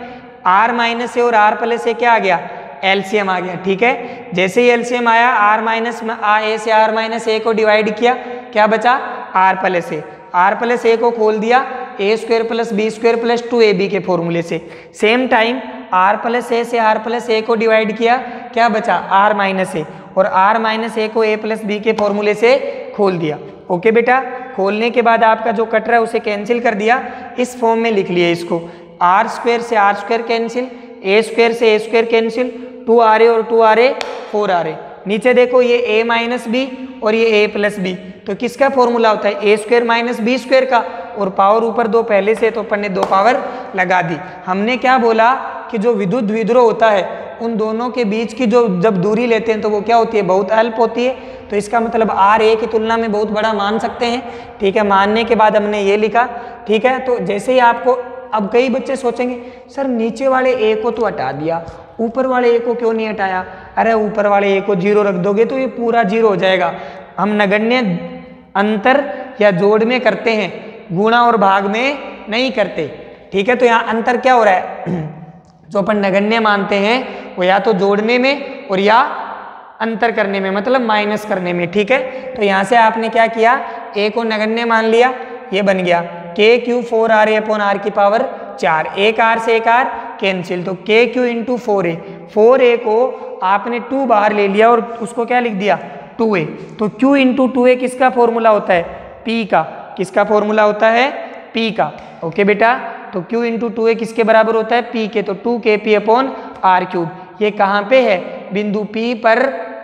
r- और r+a क्या आ गया, एलसीएम आ गया। ठीक है, जैसे ही एलसीएम आया r- से r-a को डिवाइड किया, क्या बचा, r+a। r+a को खोल दिया a² + b² + 2ab के फॉर्मूले से। सेम टाइम r+a से r+a को डिवाइड किया, क्या बचा, r-a, और r-a को a + b के फॉर्मूले से खोल दिया। ओके बेटा, खोलने के बाद आपका जो कट रहा है उसे कैंसिल कर दिया, इस फॉर्म में लिख लिया इसको, r² से r² कैंसिल, a² से a² कैंसिल, 2ra और 2ra 4ra। नीचे देखो ये a- b और ये a + b, तो किसका फॉर्मूला होता है, a² - b² का, और पावर ऊपर 2 पहले से, तो अपन ने 2 पावर लगा दी। हमने क्या बोला कि जो विद्युत द्विध्रुव होता है उन दोनों के बीच की जो जब दूरी लेते हैं तो वो क्या होती है, बहुत अल्प होती है। तो इसका मतलब r की तुलना में बहुत बड़ा मान सकते हैं। ठीक है, मानने के बाद हमने ये लिखा। ठीक है, तो जैसे ही आपको, अब कई बच्चे सोचेंगे सर नीचे वाले a को तो हटा दिया, ऊपर वाले a को क्यों नहीं हटाया। अरे ऊपर वाले a को 0 रख दोगे तो ये पूरा 0 हो जाएगा। हम नगण्य अंतर या जोड़ में करते हैं, गुणा और भाग में नहीं करते। ठीक है, तो यहाँ अंतर क्या हो रहा है, जो अपन नगण्य मानते हैं वो या तो जोड़ने में और या अंतर करने में, मतलब माइनस करने में। ठीक है, तो यहाँ से आपने क्या किया, a को नगण्य मान लिया, ये बन गया KQ/4ra/r की पावर 4, एक r से एक r कैंसिल, तो KQ × 4a, 4a को आपने 2 बाहर ले लिया और उसको क्या लिख दिया, 2a। तो Q × 2a किसका फॉर्मूला होता है, P का। किसका फॉर्मूला होता है, P का। ओके बेटा, तो Q × 2a किसके बराबर होता है, P के, तो 2kP/r³। ये कहाँ पे है, बिंदु P पर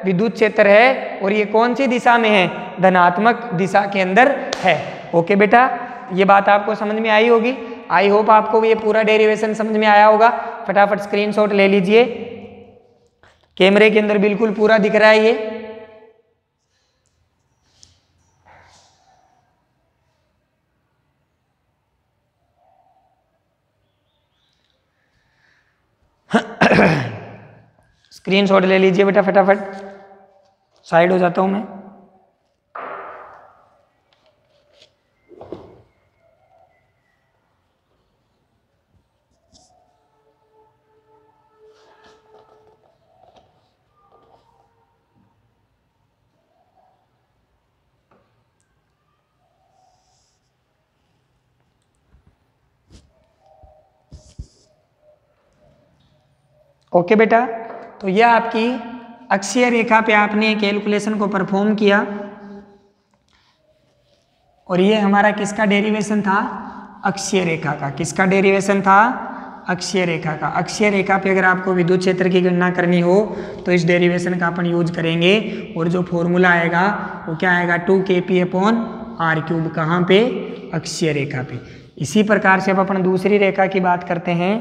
विद्युत क्षेत्र है, और ये कौन सी दिशा में है, धनात्मक दिशा के अंदर है। ओके बेटा, ये बात आपको समझ में आई होगी। आई होप आपको ये पूरा डेरिवेशन समझ में आया होगा। फटाफट स्क्रीनशॉट ले लीजिए, कैमरे के अंदर बिल्कुल पूरा दिख रहा है ये। स्क्रीनशॉट ले लीजिए बेटा फटाफट, साइड हो जाता हूं मैं। ओके बेटा, तो यह आपकी अक्षीय रेखा पे आपने कैलकुलेशन को परफॉर्म किया और ये हमारा किसका डेरिवेशन था? अक्षीय रेखा का। किसका डेरिवेशन था? अक्षीय रेखा का। अक्षीय रेखा पे अगर आपको विद्युत क्षेत्र की गणना करनी हो तो इस डेरिवेशन का अपन यूज करेंगे और जो फॉर्मूला आएगा वो क्या आएगा? 2kp/r³। कहाँ पे? अक्षीय रेखा पे। इसी प्रकार से अब अपन दूसरी रेखा की बात करते हैं।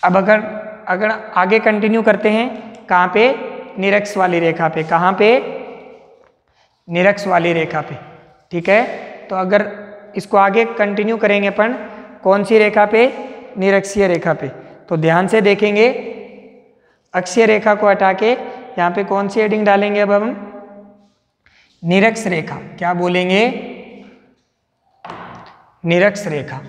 अब अगर आगे कंटिन्यू करते हैं, कहाँ पे? निरक्ष वाली रेखा पे। कहाँ पे? निरक्ष वाली रेखा पे। ठीक है, तो अगर इसको आगे कंटिन्यू करेंगे अपन, कौन सी रेखा पे? निरक्षीय रेखा पे। तो ध्यान से देखेंगे, अक्षीय रेखा को हटा के यहाँ पे कौन सी हेडिंग डालेंगे अब हम? निरक्ष रेखा। क्या बोलेंगे? निरक्ष रेखा।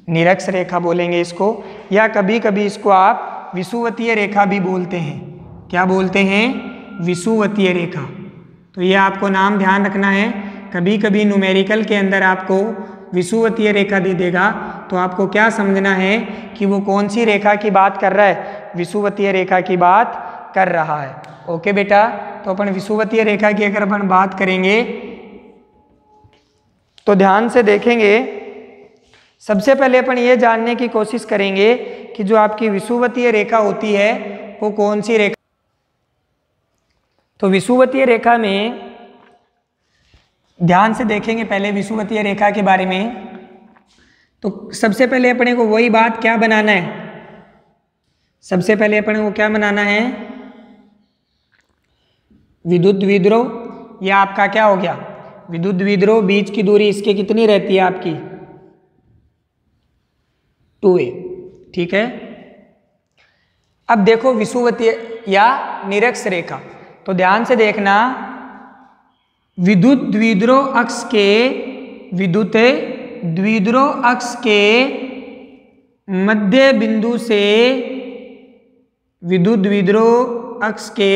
निरक्ष रेखा बोलेंगे इसको, या कभी कभी इसको आप विषुवतीय रेखा भी बोलते हैं। क्या बोलते हैं? विषुवतीय रेखा। तो ये आपको नाम ध्यान रखना है। कभी कभी न्यूमेरिकल के अंदर आपको विषुवतीय रेखा दे देगा तो आपको क्या समझना है कि वो कौन सी रेखा की बात कर रहा है? विषुवतीय रेखा की बात कर रहा है। ओके बेटा, तो अपन विषुवतीय रेखा की अगर अपन बात करेंगे तो ध्यान से देखेंगे, सबसे पहले अपन ये जानने की कोशिश करेंगे कि जो आपकी विषुवतीय रेखा होती है वो कौन सी रेखा। तो विषुवतीय रेखा में ध्यान से देखेंगे पहले विषुवतीय रेखा के बारे में। तो सबसे पहले अपने को वही बात क्या बनाना है? सबसे पहले अपने को क्या बनाना है? विद्युत द्विध्रुव। यह आपका क्या हो गया? विद्युत द्विध्रुव। बीच की दूरी इसके कितनी रहती है आपकी? 2a। ठीक है, अब देखो विषुवतीय या निरक्ष रेखा, तो ध्यान से देखना, विद्युत द्विध्रुव अक्ष के मध्य बिंदु से विद्युत द्विध्रुव अक्ष के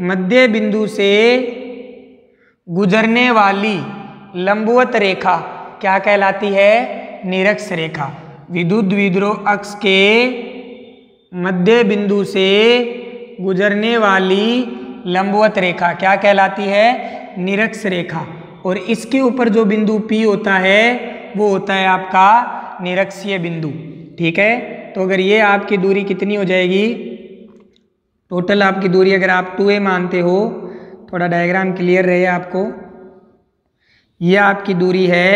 मध्य बिंदु से गुजरने वाली लंबवत रेखा क्या कहलाती है? निरक्ष रेखा। विद्युत द्विध्रुव अक्ष के मध्य बिंदु से गुजरने वाली लंबवत रेखा क्या कहलाती है? निरक्ष रेखा। और इसके ऊपर जो बिंदु P होता है वो होता है आपका निरक्षीय बिंदु। ठीक है, तो अगर ये आपकी दूरी कितनी हो जाएगी? टोटल आपकी दूरी अगर आप 2a मानते हो, थोड़ा डायग्राम क्लियर रहे आपको, ये आपकी दूरी है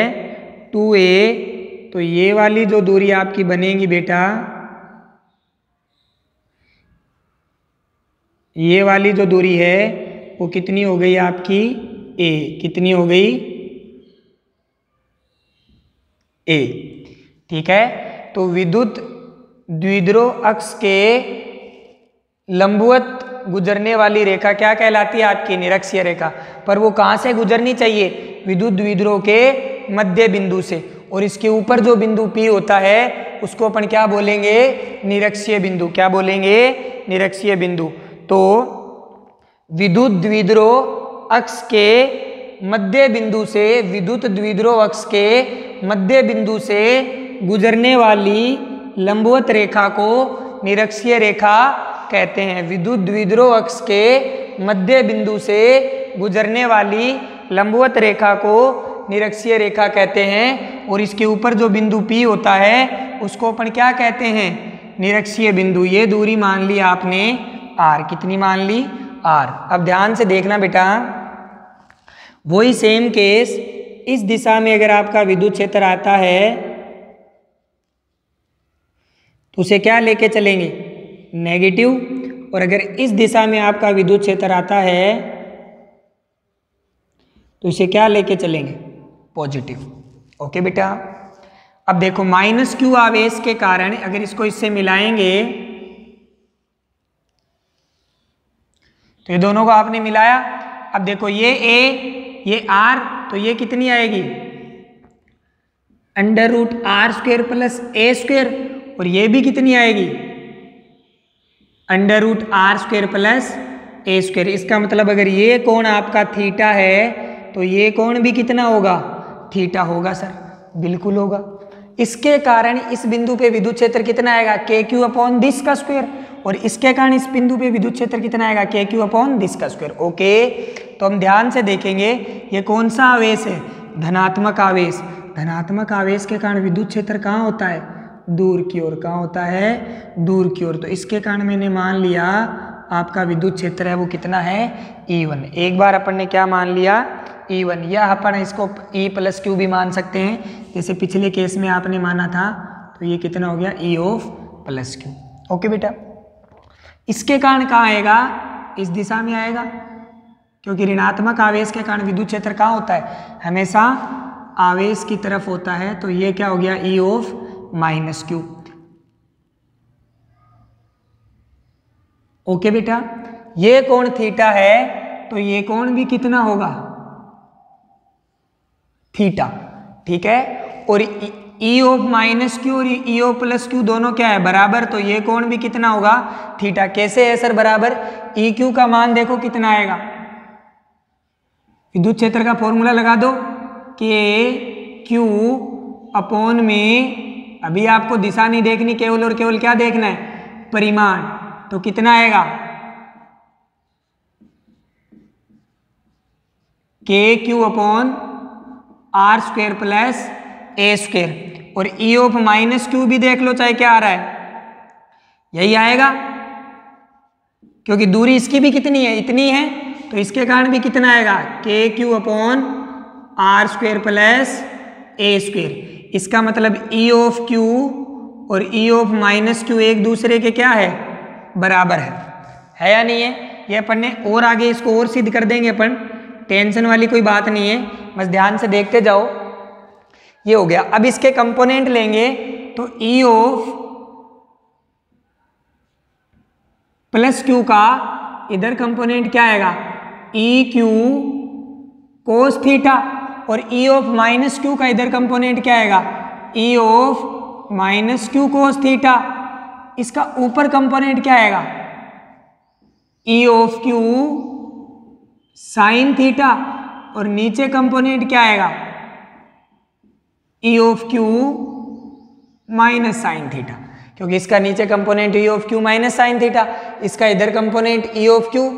2a। तो ये वाली जो दूरी आपकी बनेगी बेटा, ये वाली जो दूरी है वो कितनी हो गई आपकी? a। कितनी हो गई? a। ठीक है, तो विद्युत द्विध्रुव अक्ष के लंबवत गुजरने वाली रेखा क्या कहलाती है? आपकी निरक्षीय रेखा। पर वो कहाँ से गुजरनी चाहिए? विद्युत द्विध्रुव के मध्य बिंदु से। और इसके ऊपर जो बिंदु P होता है उसको अपन क्या बोलेंगे? निरक्षीय बिंदु। क्या बोलेंगे? निरक्षीय बिंदु। तो विद्युत द्विध्रुव अक्ष के मध्य बिंदु से, विद्युत द्विध्रुव अक्ष के मध्य बिंदु से गुजरने वाली लंबवत रेखा को निरक्षीय रेखा कहते हैं। विद्युत द्विध्रुव अक्ष के मध्य बिंदु से गुजरने वाली लंबवत रेखा को निरक्षीय रेखा कहते हैं और इसके ऊपर जो बिंदु P होता है उसको अपन क्या कहते हैं, निरक्षीय बिंदु। ये दूरी मान ली आपने R, कितनी मान ली, R। अब ध्यान से देखना बेटा, वही सेम केस, इस दिशा में अगर आपका विद्युत क्षेत्र आता है तो उसे क्या लेके चलेंगे, नेगेटिव। और अगर इस दिशा में आपका विद्युत क्षेत्र आता है तो इसे क्या लेके चलेंगे, पॉजिटिव। ओके बेटा। अब देखो -q आवेश के कारण अगर इसको इससे मिलाएंगे तो ये दोनों को आपने मिलाया। अब देखो ये A ये R, तो ये कितनी आएगी, √r² प्लस a², और ये भी कितनी आएगी, √r² प्लस a²। इसका मतलब अगर ये कोण आपका थीटा है तो ये कोण भी कितना होगा, थीटा होगा सर, बिल्कुल होगा। इसके कारण इस बिंदु पे विद्युत क्षेत्र कितना आएगा, KQ/दिस², और इसके कारण इस बिंदु पे विद्युत क्षेत्र कितना आएगा, KQ/दिस²। ओके, तो हम ध्यान से देखेंगे ये कौन सा आवेश है, धनात्मक आवेश। धनात्मक आवेश के कारण विद्युत क्षेत्र कहाँ होता है, दूर की ओर। कहाँ होता है, दूर की ओर। तो इसके कारण मैंने मान लिया आपका विद्युत क्षेत्र है वो कितना है, E1। एक बार अपन ने क्या मान लिया, E1, या अपन इसको E+Q भी मान सकते हैं, जैसे पिछले केस में आपने माना था। तो ये कितना हो गया, E+Q। ओके बेटा। इसके कारण कहाँ आएगा, इस दिशा में आएगा, क्योंकि ऋणात्मक आवेश के कारण विद्युत क्षेत्र कहाँ होता है, हमेशा आवेश की तरफ होता है। तो ये क्या हो गया, E-Q। ओके बेटा। ये कोण थीटा है तो ये कोण भी कितना होगा, थीटा। ठीक है। और E-Q और E-Q दोनों क्या है, बराबर। तो ये कोण भी कितना होगा, थीटा। कैसे है सर बराबर, EQ का मान देखो कितना आएगा, विद्युत क्षेत्र का फॉर्मूला लगा दो, KQ/ में, अभी आपको दिशा नहीं देखनी, केवल और केवल क्या देखना है, परिमाण। तो कितना आएगा, KQ/r² प्लस a²। और E-Q भी देख लो, चाहे क्या आ रहा है, यही आएगा, क्योंकि दूरी इसकी भी कितनी है, इतनी है। तो इसके कारण भी कितना आएगा, KQ/r² प्लस a²। इसका मतलब E-Q और E-Q एक दूसरे के क्या है, बराबर है या नहीं है। ये अपन ने और आगे इसको और सिद्ध कर देंगे अपन, टेंशन वाली कोई बात नहीं है, बस ध्यान से देखते जाओ। ये हो गया। अब इसके कंपोनेंट लेंगे तो E+Q का इधर कंपोनेंट क्या आएगा, EQ cos थीटा, और E-Q का इधर कंपोनेंट क्या आएगा, E-Q cos थीटा। इसका ऊपर कंपोनेंट क्या आएगा, E-Q sin थीटा, और नीचे कंपोनेंट क्या आएगा, E-Q sin थीटा, क्योंकि इसका नीचे कंपोनेंट E-Q sin थीटा, इसका इधर कंपोनेंट E-Q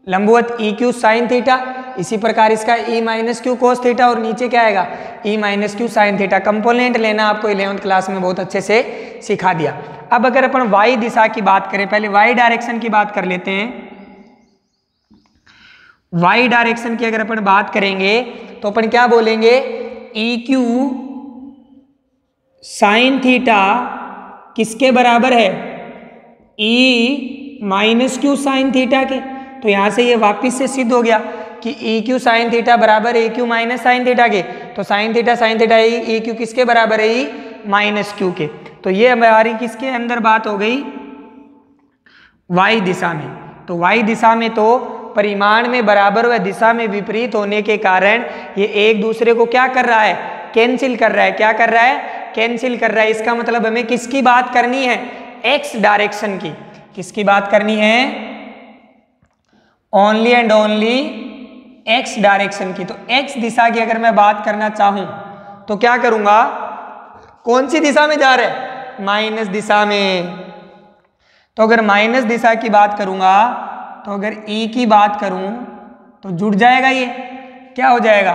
लंबवत EQ sin थीटा। इसी प्रकार इसका E-Q cos थीटा, और नीचे क्या आएगा, E-Q sin थीटा। कंपोनेंट लेना आपको 11th क्लास में बहुत अच्छे से सिखा दिया। अब अगर अपन y दिशा की बात करें, पहले y डायरेक्शन की बात कर लेते हैं। y डायरेक्शन की अगर अपन बात करेंगे तो अपन क्या बोलेंगे, EQ sin थीटा किसके बराबर है, E-Q sin थीटा के। तो यहां से ये वापिस से सिद्ध हो गया कि EQ sin थीटा बराबर EQ sin थीटा के। तो sin थीटा EQ किसके बराबर है, E-Q के। तो ये हमारी किसके अंदर बात हो गई, y दिशा में। तो y दिशा में तो परिमाण में बराबर व दिशा में विपरीत होने के कारण ये एक दूसरे को क्या कर रहा है, कैंसिल कर रहा है। क्या कर रहा है, कैंसिल कर रहा है। इसका मतलब हमें किसकी बात करनी है, x डायरेक्शन की। किसकी बात करनी है, only and only x direction की। तो x दिशा की अगर मैं बात करना चाहूं तो क्या करूंगा, कौन सी दिशा में जा रहा है, माइनस दिशा में। तो अगर माइनस दिशा की बात करूंगा, तो अगर E की बात करूं तो जुड़ जाएगा, ये क्या हो जाएगा,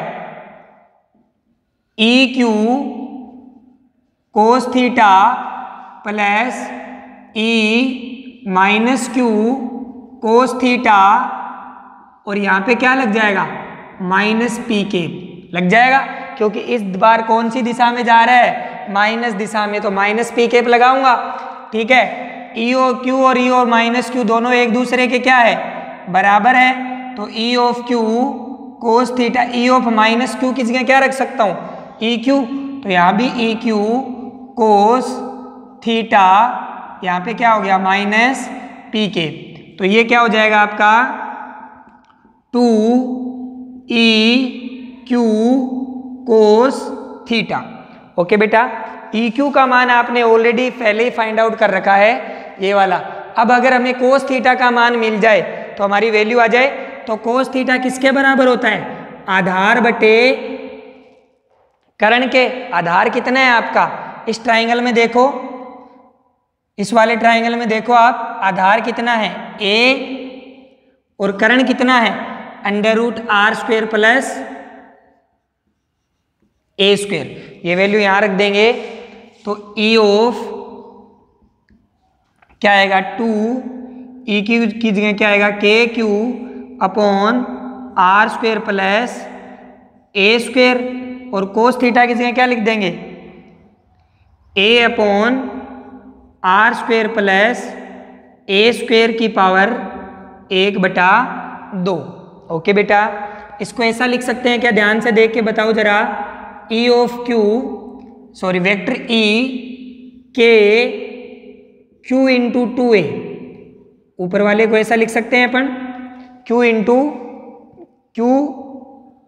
E Q cos theta plus E minus Q cos theta, और यहाँ पे क्या लग जाएगा, माइनस पी के लग जाएगा, क्योंकि इस बार कौन सी दिशा में जा रहा है, माइनस दिशा में, तो माइनस पी केप लगाऊंगा। ठीक है, ई ओ क्यू और ई और माइनस क्यू दोनों एक दूसरे के क्या है, बराबर है, तो ई of Q cos theta, E of minus Q की जगह क्या रख सकता हूँ, ई क्यू, तो यहाँ भी ई क्यू कोस थीटा, यहाँ पे क्या हो गया, माइनस पी के, तो ये क्या हो जाएगा आपका 2 ई क्यू कोस थीटा। ओके बेटा, ई क्यू का मान आपने ऑलरेडी पहले ही फाइंड आउट कर रखा है, ये वाला। अब अगर हमें कोस थीटा का मान मिल जाए तो हमारी वैल्यू आ जाए, तो कोस थीटा किसके बराबर होता है, आधार बटे कर्ण के। आधार कितना है आपका, इस ट्राइंगल में देखो, इस वाले ट्राइंगल में देखो आप, आधार कितना है a और कर्ण कितना है √r² प्लस a²। ये वैल्यू यहां रख देंगे, तो ई ऑफ क्या आएगा 2 ई क्यू की जगह क्या आएगा KQ upon r² plus a², और कोस थीटा की जगह क्या लिख देंगे, a upon r² plus a² की पावर 1/2। ओके बेटा, इसको ऐसा लिख सकते हैं क्या, ध्यान से देख के बताओ जरा, ई of Q sorry vector E के क्यू इंटू 2a, ऊपर वाले को ऐसा लिख सकते हैं अपन, q इंटू क्यू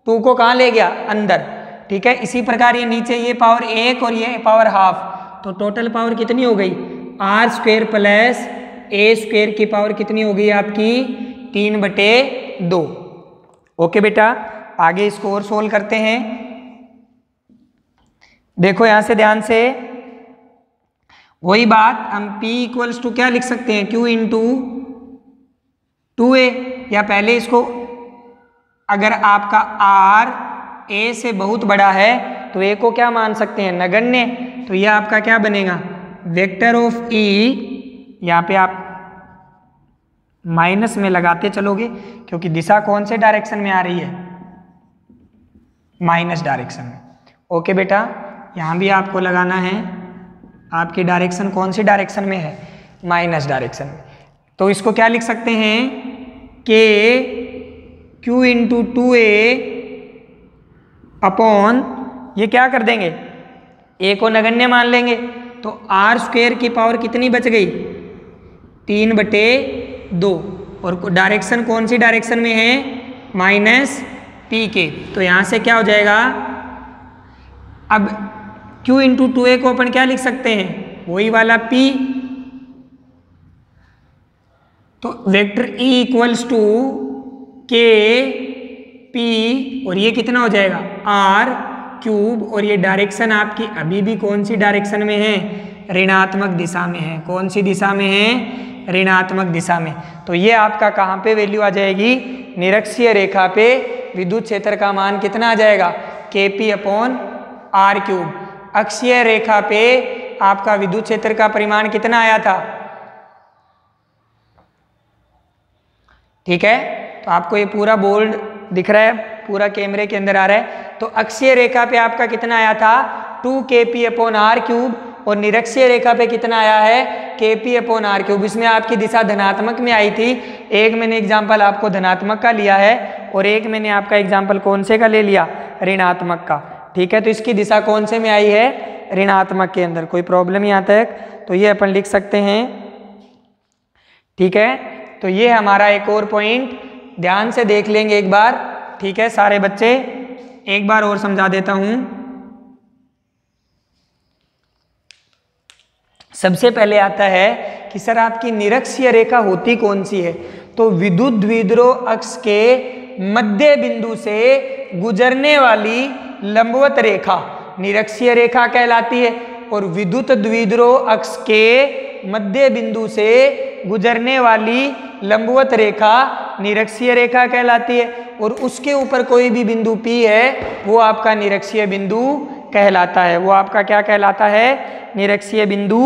2 को कहाँ ले गया, अंदर। ठीक है, इसी प्रकार ये नीचे ये पावर 1 और ये पावर हाफ, तो टोटल पावर कितनी हो गई, r² प्लस a² की पावर कितनी हो गई आपकी 3/2। ओके बेटा, आगे इसको और सोल्व करते हैं। देखो यहां से ध्यान से, वही बात हम p इक्वल्स टू क्या लिख सकते हैं, q इंटू 2a, या पहले इसको अगर आपका r a से बहुत बड़ा है तो a को क्या मान सकते हैं, नगण्य, तो यह आपका क्या बनेगा, वेक्टर ऑफ e, यहाँ पे आप माइनस में लगाते चलोगे क्योंकि दिशा कौन से डायरेक्शन में आ रही है, माइनस डायरेक्शन में। ओके बेटा, यहाँ भी आपको लगाना है, आपकी डायरेक्शन कौन सी डायरेक्शन में है, माइनस डायरेक्शन में, तो इसको क्या लिख सकते हैं, के क्यू इंटू 2a अपॉन, ये क्या कर देंगे, a को नगण्य मान लेंगे, तो r² की पावर कितनी बच गई, 3/2, और डायरेक्शन कौन सी डायरेक्शन में है, माइनस पी के, तो यहाँ से क्या हो जाएगा, अब q इंटू 2a को अपन क्या लिख सकते हैं, वही वाला p, तो वेक्टर E इक्वल्स टू के पी, और ये कितना हो जाएगा r³, और ये डायरेक्शन आपकी अभी भी कौन सी डायरेक्शन में है, ऋणात्मक दिशा में है। कौन सी दिशा में है, ऋणात्मक दिशा में। तो ये आपका कहाँ पे वैल्यू आ जाएगी, निरक्षीय रेखा पे विद्युत क्षेत्र का मान कितना आ जाएगा, KP अपॉन r³। अक्षीय रेखा पे आपका विद्युत क्षेत्र का परिमाण कितना आया था, ठीक है, तो आपको ये पूरा बोल्ड दिख रहा है, पूरा कैमरे के अंदर आ रहा है। तो अक्षीय रेखा पे आपका कितना आया था, 2KP अपॉन r³, और निरक्षीय रेखा पे कितना आया है, KP अपॉन r³। इसमें आपकी दिशा धनात्मक में आई थी, एक मैंने एग्जाम्पल आपको धनात्मक का लिया है और एक मैंने आपका एग्जाम्पल कौन से का ले लिया, ऋणात्मक का। ठीक है, तो इसकी दिशा कौन से में आई है, ऋणात्मक के अंदर। कोई प्रॉब्लम यहाँ तक, तो ये अपन लिख सकते हैं। ठीक है, तो ये हमारा एक और पॉइंट ध्यान से देख लेंगे एक बार। ठीक है सारे बच्चे, एक बार और समझा देता हूं। सबसे पहले आता है कि सर आपकी निरक्षीय रेखा होती कौन सी है, तो विद्युत द्विध्रुव अक्ष के मध्य बिंदु से गुजरने वाली लंबवत रेखा निरक्षीय रेखा कहलाती है, और विद्युत द्विध्रुव अक्ष के मध्य बिंदु से गुजरने वाली लंबवत रेखा निरक्षीय रेखा कहलाती है, और उसके ऊपर कोई भी बिंदु P है वो आपका निरक्षीय बिंदु कहलाता है, वो आपका क्या कहलाता है, निरक्षीय बिंदु,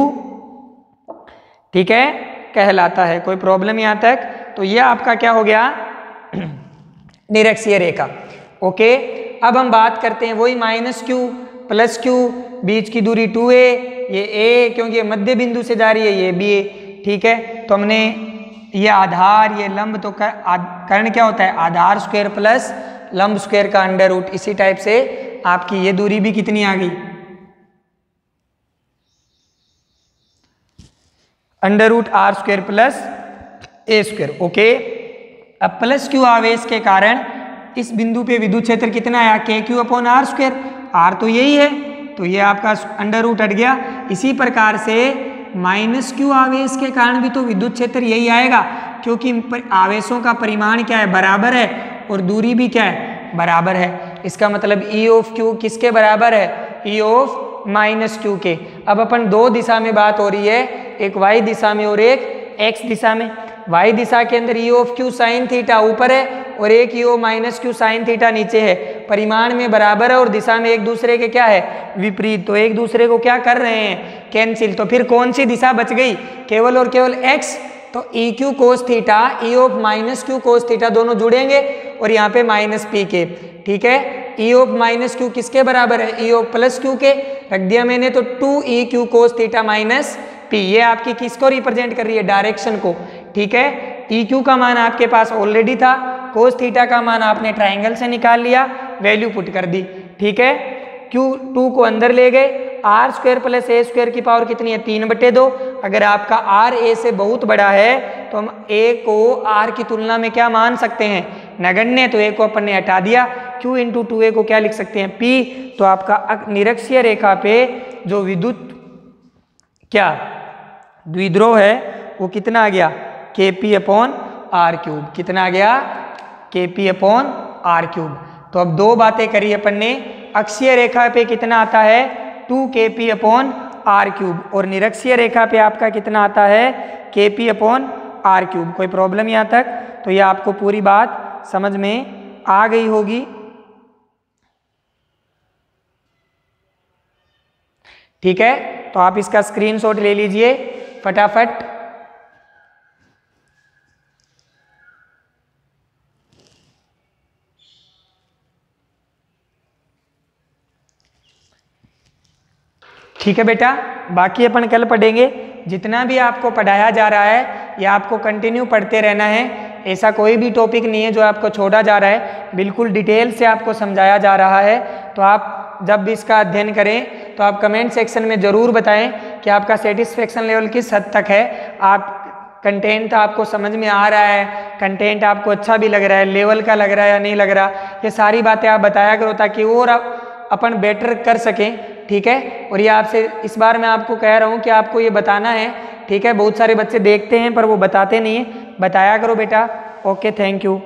ठीक है, कहलाता है। कोई प्रॉब्लम यहाँ तक? तो ये आपका क्या हो गया, निरक्षीय रेखा। ओके, अब हम बात करते हैं वही -q + q, बीच की दूरी 2a, ये a क्योंकि ये मध्य बिंदु से जा रही है, ये b a, ठीक है। तो हमने ये आधार, ये लंब, तो कर्ण क्या होता है, आधार स्क्वायर प्लस लंब स्क्वायर का अंडर रूट। इसी टाइप से आपकी ये दूरी भी कितनी आ गई, √r² प्लस a²। ओके, अब +q आवेश के कारण इस बिंदु पे विद्युत क्षेत्र कितना आया, KQ/r², r तो यही है, तो ये आपका √ हट गया। इसी प्रकार से -q आवेश के कारण भी तो विद्युत क्षेत्र यही आएगा, क्योंकि आवेशों का परिमाण क्या है, बराबर है, और दूरी भी क्या है, बराबर है। इसका मतलब E(q) किसके बराबर है, E(-q) के। अब अपन दो दिशा में बात हो रही है, एक y दिशा में और एक x दिशा में। y दिशा के अंदर E(q) sin थीटा ऊपर है और एक E(-q) sin थीटा नीचे है, परिमाण में बराबर है और दिशा में एक दूसरे के क्या है, विपरीत। तो एक दूसरे को क्या कर रहे हैं, कैंसिल। तो फिर कौन सी दिशा बच गई, केवल और केवल x। तो EQ cos theta, E(-q cos theta) दोनों जुड़ेंगे और यहाँ पे -p के, ठीक है। E(-q) किसके बराबर है, E(+q) के, रख दिया मैंने। तो 2EQ cos थीटा -p, ये आपकी किसको रिप्रेजेंट कर रही है, डायरेक्शन को, ठीक है। EQ का मान आपके पास ऑलरेडी था, cos थीटा का मान आपने ट्राइंगल से निकाल लिया, वैल्यू पुट कर दी, ठीक है। Q2 को अंदर ले गए, r² + a² की पावर कितनी है, 3/2। अगर आपका r a से बहुत बड़ा है तो हम a को r की तुलना में क्या मान सकते हैं, नगण्य। तो a को अपन ने हटा दिया, q × 2a को क्या लिख सकते हैं, p। तो आपका निरक्षीय रेखा पे जो विद्युत क्या द्विध्रुव है वो कितना आ गया, Kp/r³। कितना आ गया, Kp/r³। तो अब दो बातें करी अपन ने, अक्षीय रेखा पे कितना आता है, 2Kp/r³ और निरक्षीय रेखा पे आपका कितना आता है, Kp/r³। कोई प्रॉब्लम यहाँ तक? तो ये आपको पूरी बात समझ में आ गई होगी, ठीक है। तो आप इसका स्क्रीनशॉट ले लीजिए फटाफट। ठीक है बेटा, बाकी अपन कल पढ़ेंगे। जितना भी आपको पढ़ाया जा रहा है ये आपको कंटिन्यू पढ़ते रहना है, ऐसा कोई भी टॉपिक नहीं है जो आपको छोड़ा जा रहा है, बिल्कुल डिटेल से आपको समझाया जा रहा है। तो आप जब भी इसका अध्ययन करें तो आप कमेंट सेक्शन में ज़रूर बताएं कि आपका सेटिस्फेक्शन लेवल किस हद तक है, आप कंटेंट आपको समझ में आ रहा है, कंटेंट आपको अच्छा भी लग रहा है, लेवल का लग रहा है या नहीं लग रहा, ये सारी बातें आप बताया करो ताकि और अपन बेटर कर सकें, ठीक है। और ये आपसे इस बार मैं आपको कह रहा हूँ कि आपको ये बताना है, ठीक है। बहुत सारे बच्चे देखते हैं पर वो बताते नहीं हैं, बताया करो बेटा। Okay, thank you.